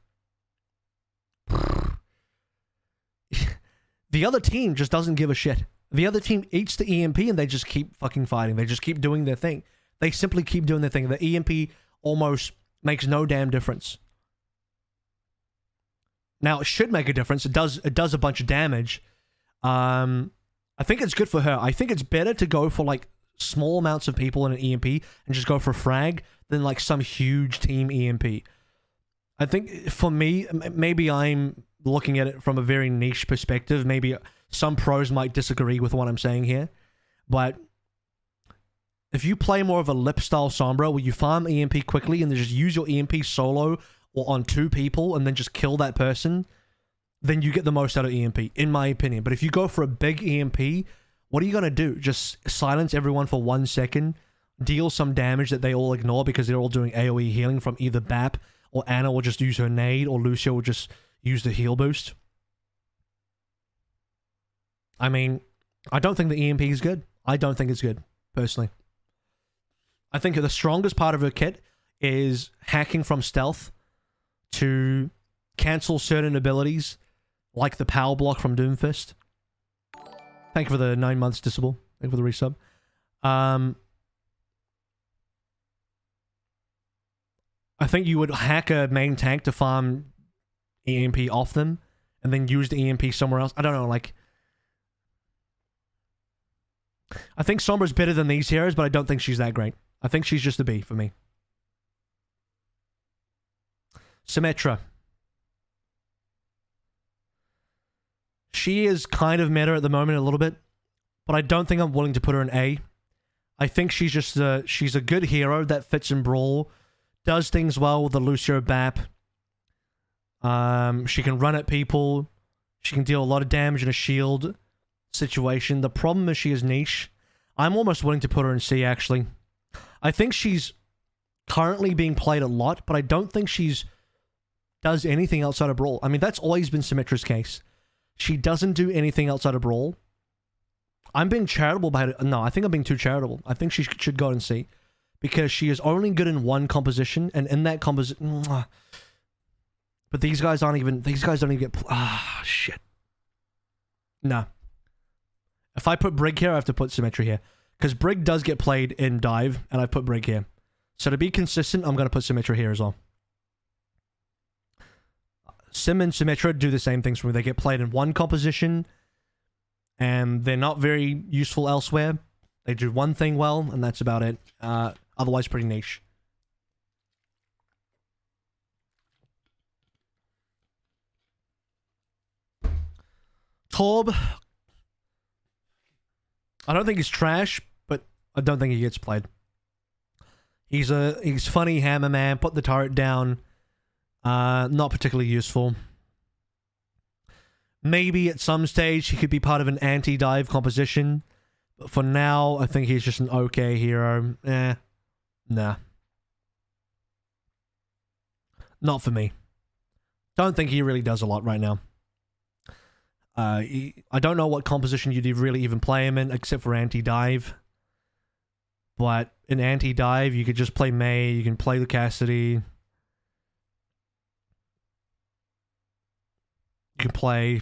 The other team just doesn't give a shit. The other team eats the EMP and they just keep fucking fighting. They just keep doing their thing. They simply keep doing their thing. The EMP almost makes no damn difference. Now, it should make a difference. It does a bunch of damage. I think it's good for her. I think it's better to go for like small amounts of people in an EMP and just go for frag than like some huge team EMP. I think for me, maybe I'm looking at it from a very niche perspective. Maybe some pros might disagree with what I'm saying here. But if you play more of a Lip style Sombra where you farm EMP quickly and then just use your EMP solo or on two people and then just kill that person, then you get the most out of EMP, in my opinion. But if you go for a big EMP, what are you going to do? Just silence everyone for 1 second, deal some damage that they all ignore because they're all doing AoE healing from either Bap or Anna will just use her nade or Lucio will just use the heal boost. I mean, I don't think the EMP is good. I don't think it's good, personally. I think the strongest part of her kit is hacking from stealth to cancel certain abilities, like the power block from Doomfist. Thank you for the 9 months disable. Thank you for the resub. I think you would hack a main tank to farm EMP off them, and then use the EMP somewhere else. I don't know, like... I think Sombra's better than these heroes, but I don't think she's that great. I think she's just a B for me. Symmetra. She is kind of meta at the moment a little bit, but I don't think I'm willing to put her in A. I think she's just she's a good hero that fits in Brawl, does things well with the Lucio Bap. She can run at people. She can deal a lot of damage in a shield situation. The problem is she is niche. I'm almost willing to put her in C, actually. I think she's currently being played a lot, but I don't think she's does anything outside of Brawl. I mean, that's always been Symmetra's case. She doesn't do anything outside of Brawl. I'm being charitable about it. No, I think I'm being too charitable. I think she should go and C. Because she is only good in one composition, and in that composition... But these guys aren't even... These guys don't even get... Ah, shit. Nah. If I put Brig here, I have to put Symmetra here. Because Brig does get played in dive, and I put Brig here. So to be consistent, I'm going to put Symmetra here as well. Sim and Symmetra do the same things for me. They get played in one composition, and they're not very useful elsewhere. They do one thing well, and that's about it. Otherwise, pretty niche. Torb. I don't think he's trash, but I don't think he gets played. He's funny hammer man, put the turret down. Not particularly useful. Maybe at some stage he could be part of an anti-dive composition. But for now, I think he's just an okay hero. Nah. Not for me. Don't think he really does a lot right now. I don't know what composition you'd really even play him in, except for anti-dive. But in anti-dive, you could just play Mei, you can play the Cassidy. You can play...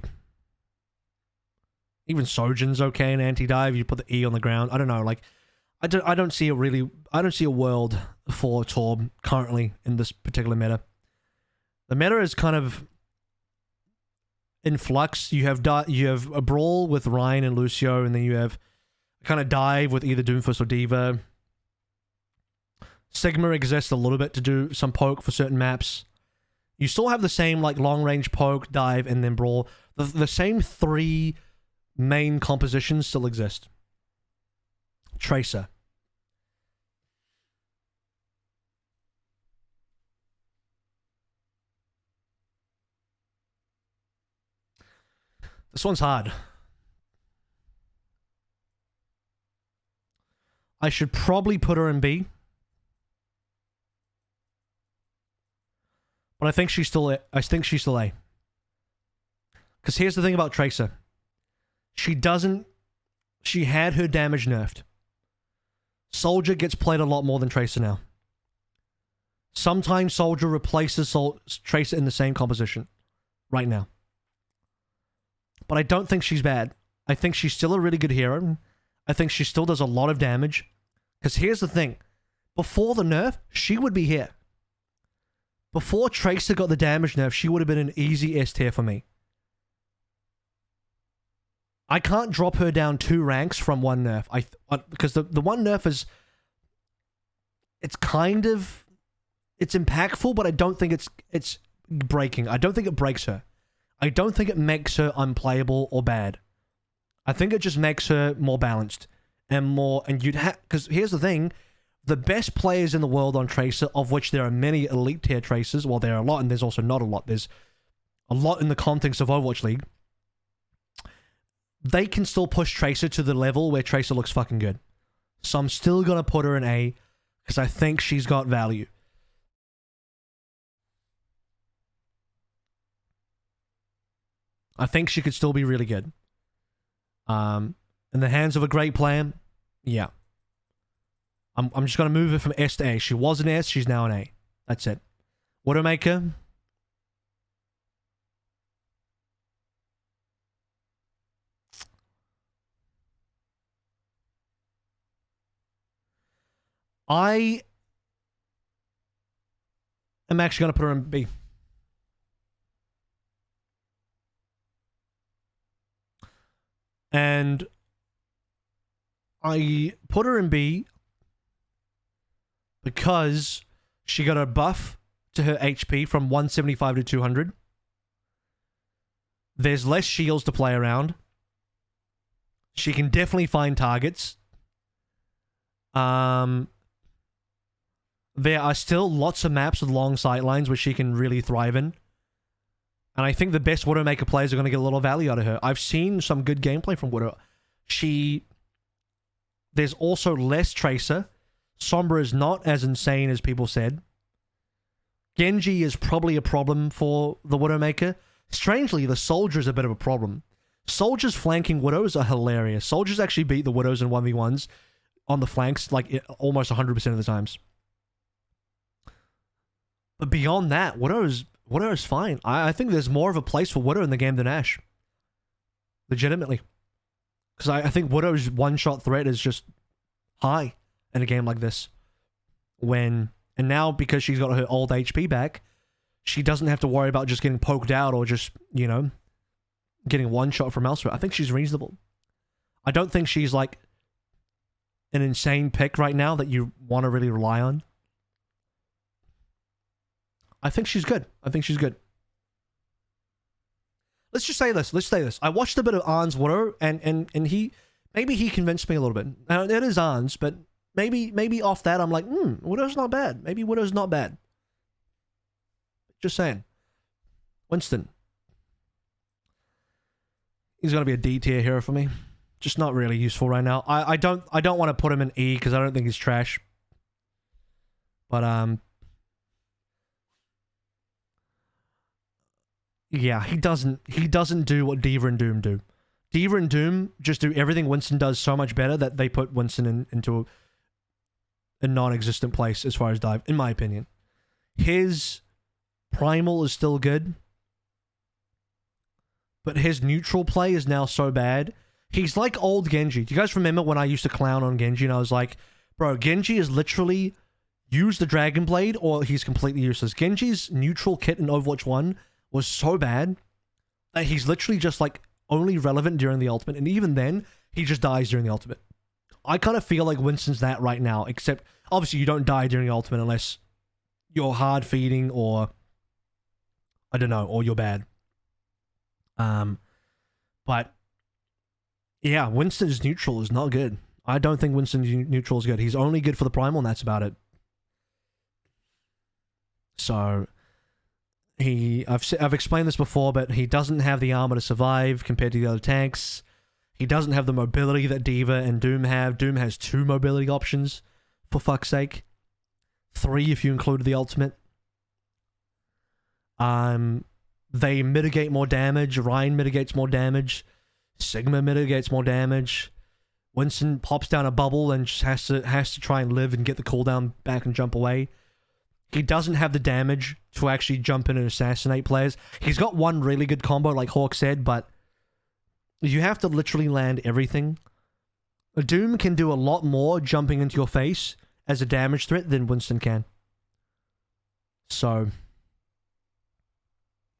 Even Sojourn's okay in anti-dive. You put the E on the ground. I don't know, like... I don't see a world for Torb currently in this particular meta. The meta is kind of... in flux. You have a brawl with Ryan and Lucio, and then you have kind of dive with either Doomfist or Diva. Sigma exists a little bit to do some poke for certain maps. You still have the same like long range poke, dive, and then brawl. The same three main compositions still exist. Tracer. This one's hard. I should probably put her in B. But I think she's still A. Because here's the thing about Tracer. She had her damage nerfed. Soldier gets played a lot more than Tracer now. Sometimes Soldier replaces Tracer in the same composition. Right now. But I don't think she's bad. I think she's still a really good hero. I think she still does a lot of damage. Because here's the thing. Before the nerf, she would be here. Before Tracer got the damage nerf, she would have been an easy S tier for me. I can't drop her down 2 ranks from one nerf. Because the one nerf is... It's kind of... It's impactful, but I don't think it's breaking. I don't think it breaks her. I don't think it makes her unplayable or bad. I think it just makes her more balanced. And you'd have... Because here's the thing. The best players in the world on Tracer, of which there are many elite tier Tracers, well, there are a lot, and there's also not a lot. There's a lot in the context of Overwatch League. They can still push Tracer to the level where Tracer looks fucking good. So I'm still gonna put her in A, because I think she's got value. I think she could still be really good. In the hands of a great player, yeah. I'm just going to move her from S to A. She was an S, she's now an A. That's it. Widowmaker. I am actually going to put her in B. And I put her in B because she got a buff to her HP from 175 to 200. There's less shields to play around. She can definitely find targets. There are still lots of maps with long sightlines which she can really thrive in. And I think the best Widowmaker players are going to get a little value out of her. I've seen some good gameplay from Widow. There's also less Tracer. Sombra is not as insane as people said. Genji is probably a problem for the Widowmaker. Strangely, the Soldier is a bit of a problem. Soldiers flanking Widows are hilarious. Soldiers actually beat the Widows in 1v1s on the flanks like almost 100% of the times. But beyond that, Widow is fine. I think there's more of a place for Widow in the game than Ashe. Legitimately. Because I think Widow's one-shot threat is just high in a game like this. And now, because she's got her old HP back, she doesn't have to worry about just getting poked out or just, you know, getting one-shot from elsewhere. I think she's reasonable. I don't think she's, like, an insane pick right now that you want to really rely on. I think she's good. I think she's good. Let's just say this. Let's say this. I watched a bit of Arn's Widow, and he... Maybe he convinced me a little bit. Now, it is Arn's, but maybe off that, I'm like, Widow's not bad. Maybe Widow's not bad. Just saying. Winston. He's going to be a D tier hero for me. Just not really useful right now. I don't want to put him in E because I don't think he's trash. But yeah, he doesn't do what D.Va and Doom do. D.Va and Doom just do everything Winston does so much better that they put Winston into a non-existent place as far as dive, in my opinion. His primal is still good, but his neutral play is now so bad. He's like old Genji. Do you guys remember when I used to clown on Genji and I was like, bro, Genji is literally use the Dragon Blade or he's completely useless. Genji's neutral kit in Overwatch 1 was so bad that he's literally just like only relevant during the ultimate, and even then, he just dies during the ultimate. I kind of feel like Winston's that right now, except obviously you don't die during the ultimate unless you're hard feeding or I don't know, or you're bad. But yeah, Winston's neutral is not good. I don't think Winston's neutral is good. He's only good for the primal, and that's about it. So I've explained this before, but he doesn't have the armor to survive compared to the other tanks. He doesn't have the mobility that D.Va and Doom have. Doom has 2 mobility options, for fuck's sake. 3 if you include the ultimate. They mitigate more damage. Ryan mitigates more damage. Sigma mitigates more damage. Winston pops down a bubble and just has to try and live and get the cooldown back and jump away. He doesn't have the damage to actually jump in and assassinate players. He's got one really good combo, like Hawk said, but you have to literally land everything. Doom can do a lot more jumping into your face as a damage threat than Winston can. So,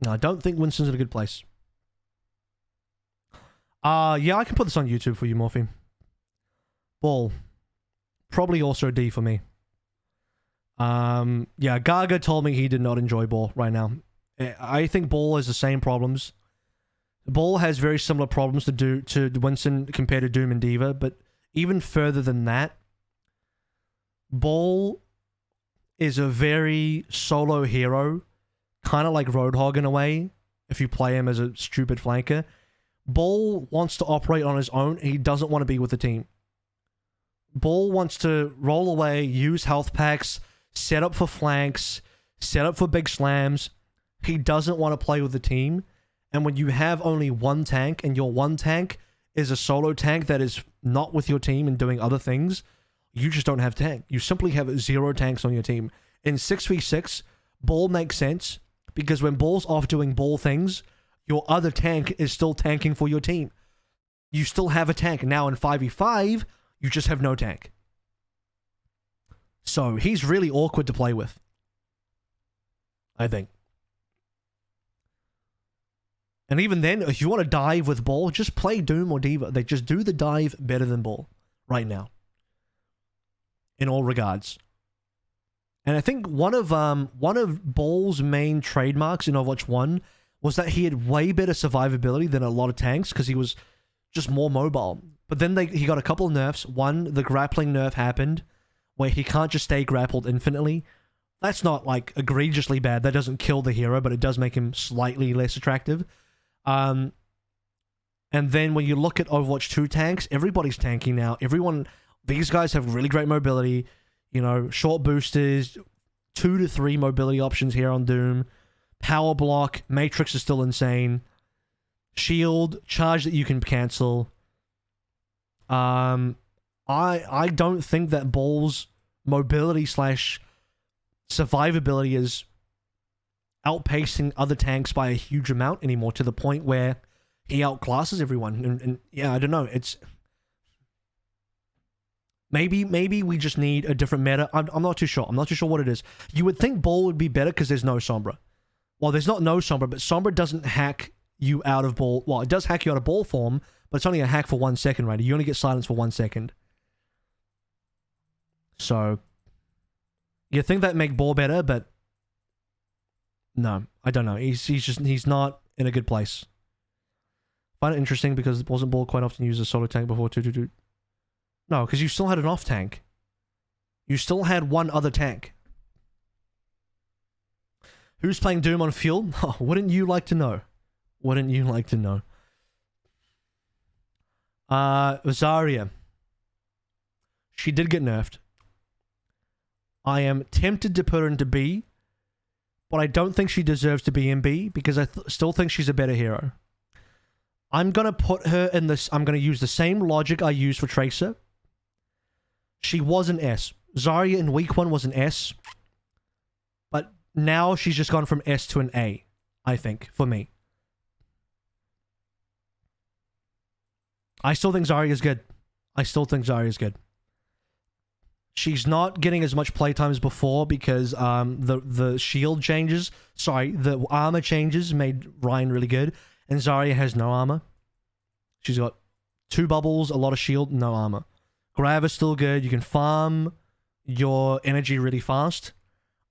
no, I don't think Winston's in a good place. Yeah, I can put this on YouTube for you, Morphine. Ball. Probably also D for me. Yeah, Gaga told me he did not enjoy Ball right now. I think Ball has the same problems. Ball has very similar problems to Winston compared to Doom and D.Va, but even further than that, Ball is a very solo hero, kind of like Roadhog in a way, if you play him as a stupid flanker. Ball wants to operate on his own. He doesn't want to be with the team. Ball wants to roll away, use health packs, set up for flanks, set up for big slams. He doesn't want to play with the team. And when you have only one tank, and your one tank is a solo tank that is not with your team and doing other things, you just don't have tank. You simply have 0 tanks on your team. In 6v6, Ball makes sense, because when Ball's off doing Ball things, your other tank is still tanking for your team. You still have a tank. Now in 5v5, you just have no tank. So he's really awkward to play with, I think. And even then, if you want to dive with Ball, just play Doom or D.Va. They just do the dive better than Ball right now, in all regards. And I think one of Ball's main trademarks in Overwatch 1 was that he had way better survivability than a lot of tanks because he was just more mobile. But then he got a couple of nerfs. One, the grappling nerf happened, where he can't just stay grappled infinitely. That's not, like, egregiously bad. That doesn't kill the hero, but it does make him slightly less attractive. And then when you look at Overwatch 2 tanks, everybody's tanking now. These guys have really great mobility. You know, short boosters, 2 to 3 mobility options here on Doom. Power block, Matrix is still insane. Shield, charge that you can cancel. I don't think that Ball's mobility / survivability is outpacing other tanks by a huge amount anymore, to the point where he outclasses everyone. And yeah, I don't know. It's maybe we just need a different meta. I'm not too sure. I'm not too sure what it is. You would think Ball would be better because there's no Sombra. Well, there's not no Sombra, but Sombra doesn't hack you out of Ball. Well, it does hack you out of Ball form, but it's only a hack for 1 second, right? You only get silence for 1 second. So you think that make Ball better, but no, I don't know. He's not in a good place. Find it interesting because wasn't Ball quite often used as solo tank before 222? No, because you still had an off tank. You still had one other tank. Who's playing Doom on Fuel? Oh, wouldn't you like to know? Wouldn't you like to know? Zarya. She did get nerfed. I am tempted to put her into B, but I don't think she deserves to be in B because I still think she's a better hero. I'm going to put her in this. I'm going to use the same logic I used for Tracer. She was an S. Zarya in week 1 was an S, but now she's just gone from S to an A, I think, for me. I still think Zarya is good. I still think Zarya is good. She's not getting as much playtime as before because the shield changes. Sorry, the armor changes made Ryan really good. And Zarya has no armor. She's got 2 bubbles, a lot of shield, no armor. Grav is still good. You can farm your energy really fast.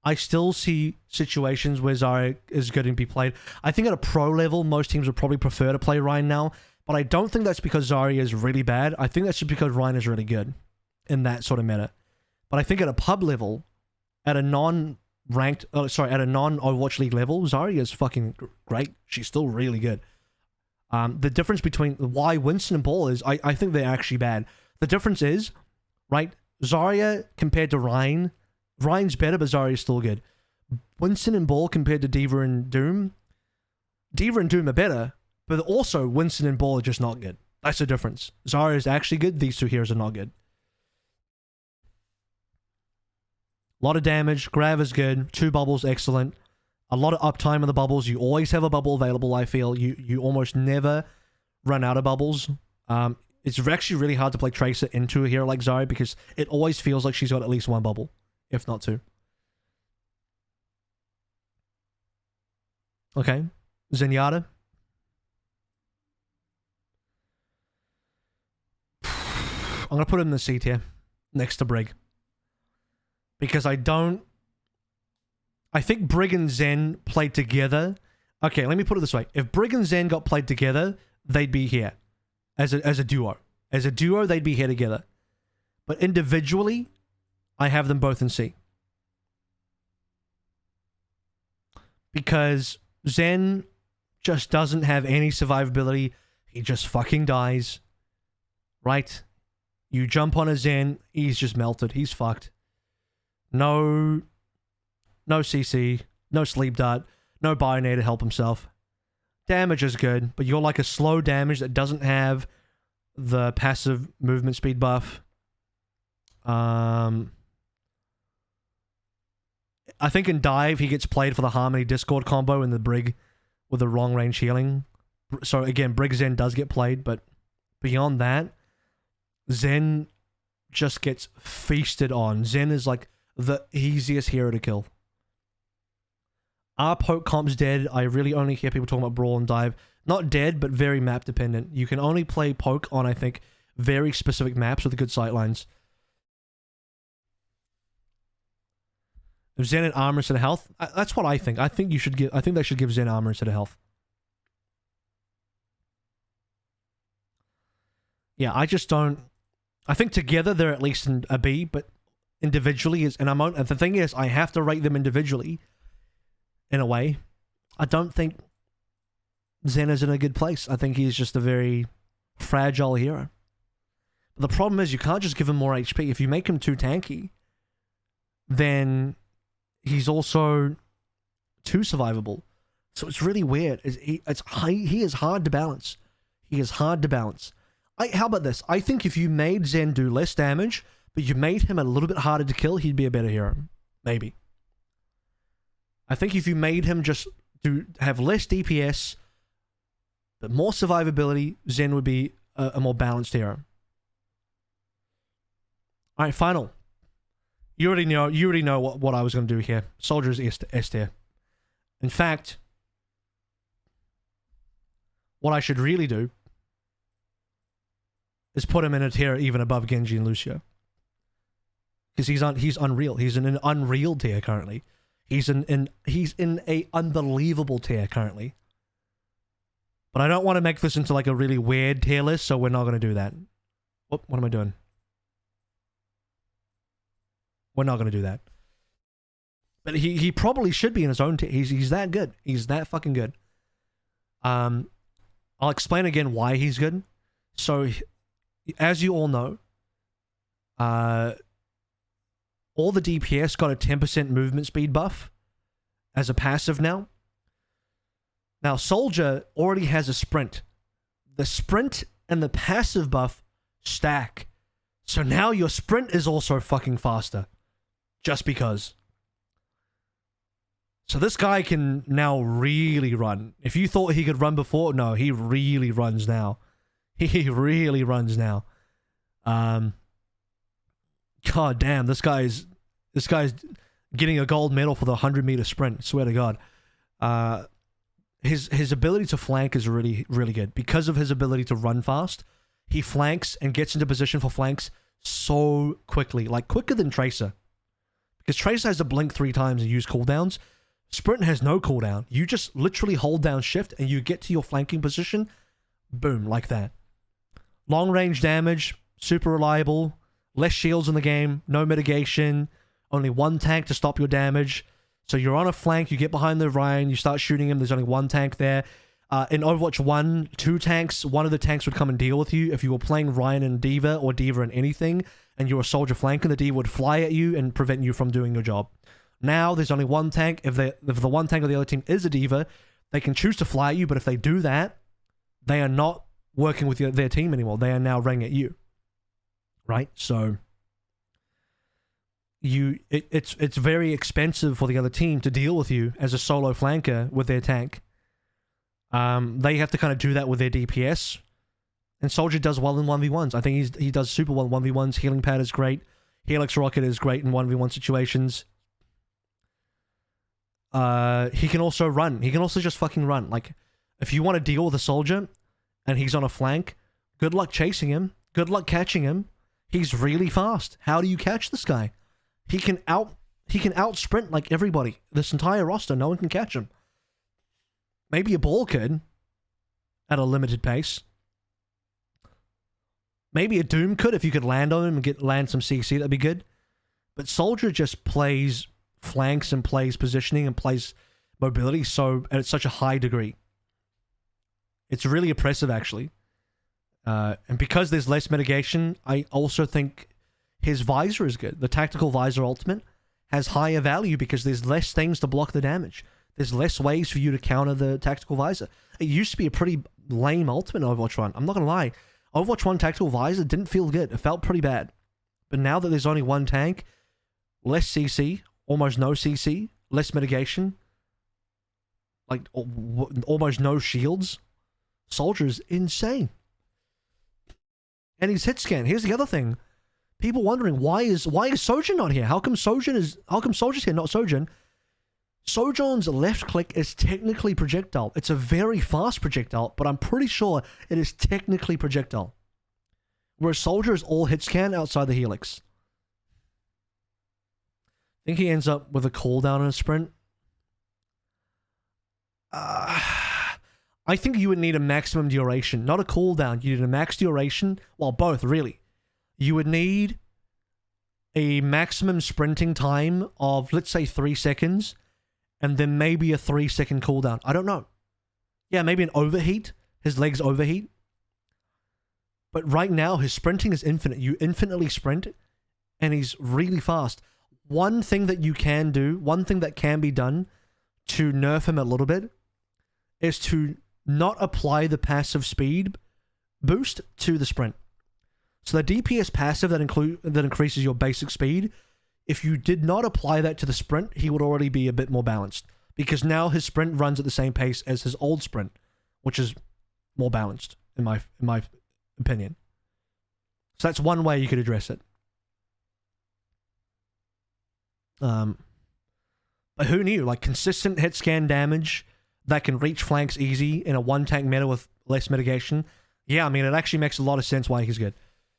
I still see situations where Zarya is good and be played. I think at a pro level, most teams would probably prefer to play Ryan now. But I don't think that's because Zarya is really bad. I think that's just because Ryan is really good in that sort of meta. But I think at a pub level, at a non-ranked, at a non-Overwatch League level, Zarya is fucking great. She's still really good. The difference between why Winston and Ball is, I think they're actually bad. The difference is, right, Zarya compared to Ryan, Ryan's better, but Zarya is still good. Winston and Ball compared to D.Va and Doom, D.Va and Doom are better, but also Winston and Ball are just not good. That's the difference. Zarya is actually good, these 2 heroes are not good. A lot of damage, Grav is good, 2 bubbles, excellent. A lot of uptime on the bubbles, you always have a bubble available, I feel. You almost never run out of bubbles. It's actually really hard to play Tracer into a hero like Zarya because it always feels like she's got at least 1 bubble, if not 2. Okay, Zenyatta. I'm going to put him in the C tier, next to Brig. Because I think Brig and Zen played together. Okay, let me put it this way. If Brig and Zen got played together, they'd be here. As a duo. As a duo, they'd be here together. But individually, I have them both in C. Because Zen just doesn't have any survivability. He just fucking dies. Right? You jump on a Zen, he's just melted. He's fucked. No CC, no sleep dart, no Bionator to help himself. Damage is good, but you're like a slow damage that doesn't have the passive movement speed buff. I think in Dive, he gets played for the Harmony Discord combo in the Brig with the long range healing. So again, Brig Zen does get played, but beyond that, Zen just gets feasted on. Zen is like the easiest hero to kill. Our poke comp's dead. I really only hear people talking about Brawl and Dive. Not dead, but very map dependent. You can only play poke on, I think, very specific maps with good sightlines. Zen and armor instead of health. That's what I think. I think they should give Zen armor instead of health. Yeah, I just don't. I think together they're at least in a B, but individually is, and the thing is, I have to rate them individually. In a way, I don't think Zen is in a good place. I think he's just a very fragile hero. But the problem is, you can't just give him more HP. If you make him too tanky, then he's also too survivable. So it's really weird. He is hard to balance. He is hard to balance. How about this? I think if you made Zen do less damage, but you made him a little bit harder to kill, he'd be a better hero. Maybe. I think if you made him just have less DPS, But more survivability, Zen would be a more balanced hero. Alright, final. You already know what I was going to do here. Soldier is S tier. In fact, what I should really do is put him in a tier even above Genji and Lucio. Because he's unreal. He's in an unreal tier currently. He's in a unbelievable tier currently. But I don't want to make this into like a really weird tier list, so we're not going to do that. What am I doing? We're not going to do that. But he probably should be in his own tier. He's that good. He's that fucking good. I'll explain again why he's good. So, as you all know, all the DPS got a 10% movement speed buff as a passive now. Now, Soldier already has a sprint. The sprint and the passive buff stack. So now your sprint is also fucking faster. Just because. So this guy can now really run. If you thought he could run before, no, he really runs now. He really runs now. God damn, this guy's getting a gold medal for the 100-meter sprint. Swear to God. His ability to flank is really, really good. Because of his ability to run fast, he flanks and gets into position for flanks so quickly. Like, quicker than Tracer. Because Tracer has to blink 3 times and use cooldowns. Sprint has no cooldown. You just literally hold down shift and you get to your flanking position. Boom, like that. Long range damage, super reliable. Less shields in the game, no mitigation. Only 1 tank to stop your damage. So you're on a flank, you get behind the Ryan, you start shooting him, there's only 1 tank there. In Overwatch 1, 2 tanks, one of the tanks would come and deal with you. If you were playing Ryan and D.Va or D.Va and anything, and you were a soldier flanking, the D.Va would fly at you and prevent you from doing your job. Now, there's only 1 tank. If the 1 tank of the other team is a D.Va, they can choose to fly at you, but if they do that, they are not working with their team anymore. They are now running at you. Right? So it's very expensive for the other team to deal with you as a solo flanker with their tank. They have to kind of do that with their DPS. And Soldier does well in 1v1s. I think he does super well in 1v1s. Healing Pad is great. Helix Rocket is great in 1v1 situations. He can also run. He can also just fucking run. Like, if you want to deal with a Soldier and he's on a flank, good luck chasing him. Good luck catching him. He's really fast. How do you catch this guy? He can out sprint like everybody. This entire roster, no one can catch him. Maybe a ball could at a limited pace. Maybe a Doom could if you could land on him and land some CC, that'd be good. But Soldier just plays flanks and plays positioning and plays mobility at such a high degree. It's really impressive, actually. And because there's less mitigation, I also think his visor is good. The tactical visor ultimate has higher value because there's less things to block the damage. There's less ways for you to counter the tactical visor. It used to be a pretty lame ultimate in Overwatch 1. I'm not going to lie. Overwatch 1 tactical visor didn't feel good. It felt pretty bad. But now that there's only 1 tank, less CC, almost no CC, less mitigation, like almost no shields, Soldier's insane. And he's hit scan. Here's the other thing. People wondering why is Sojourn not here? How come Soldier's here, not Sojourn? Sojourn's left click is technically projectile. It's a very fast projectile, but I'm pretty sure it is technically projectile. Whereas Soldier is all hit scan outside the helix. I think he ends up with a cooldown in a sprint. I think you would need a maximum duration, not a cooldown. You need a max duration. Well, both, really. You would need a maximum sprinting time of, let's say, 3 seconds, and then maybe a 3-second cooldown. I don't know. Yeah, maybe an overheat. His legs overheat. But right now, his sprinting is infinite. You infinitely sprint, and he's really fast. One thing that you can do, one thing that can be done to nerf him a little bit, is to not apply the passive speed boost to the sprint. So the DPS passive that increases your basic speed, if you did not apply that to the sprint, he would already be a bit more balanced. Because now his sprint runs at the same pace as his old sprint, which is more balanced, in my opinion. So that's one way you could address it. But who knew? Like, consistent hit scan damage that can reach flanks easy in a one tank meta with less mitigation. Yeah, I mean, it actually makes a lot of sense why he's good.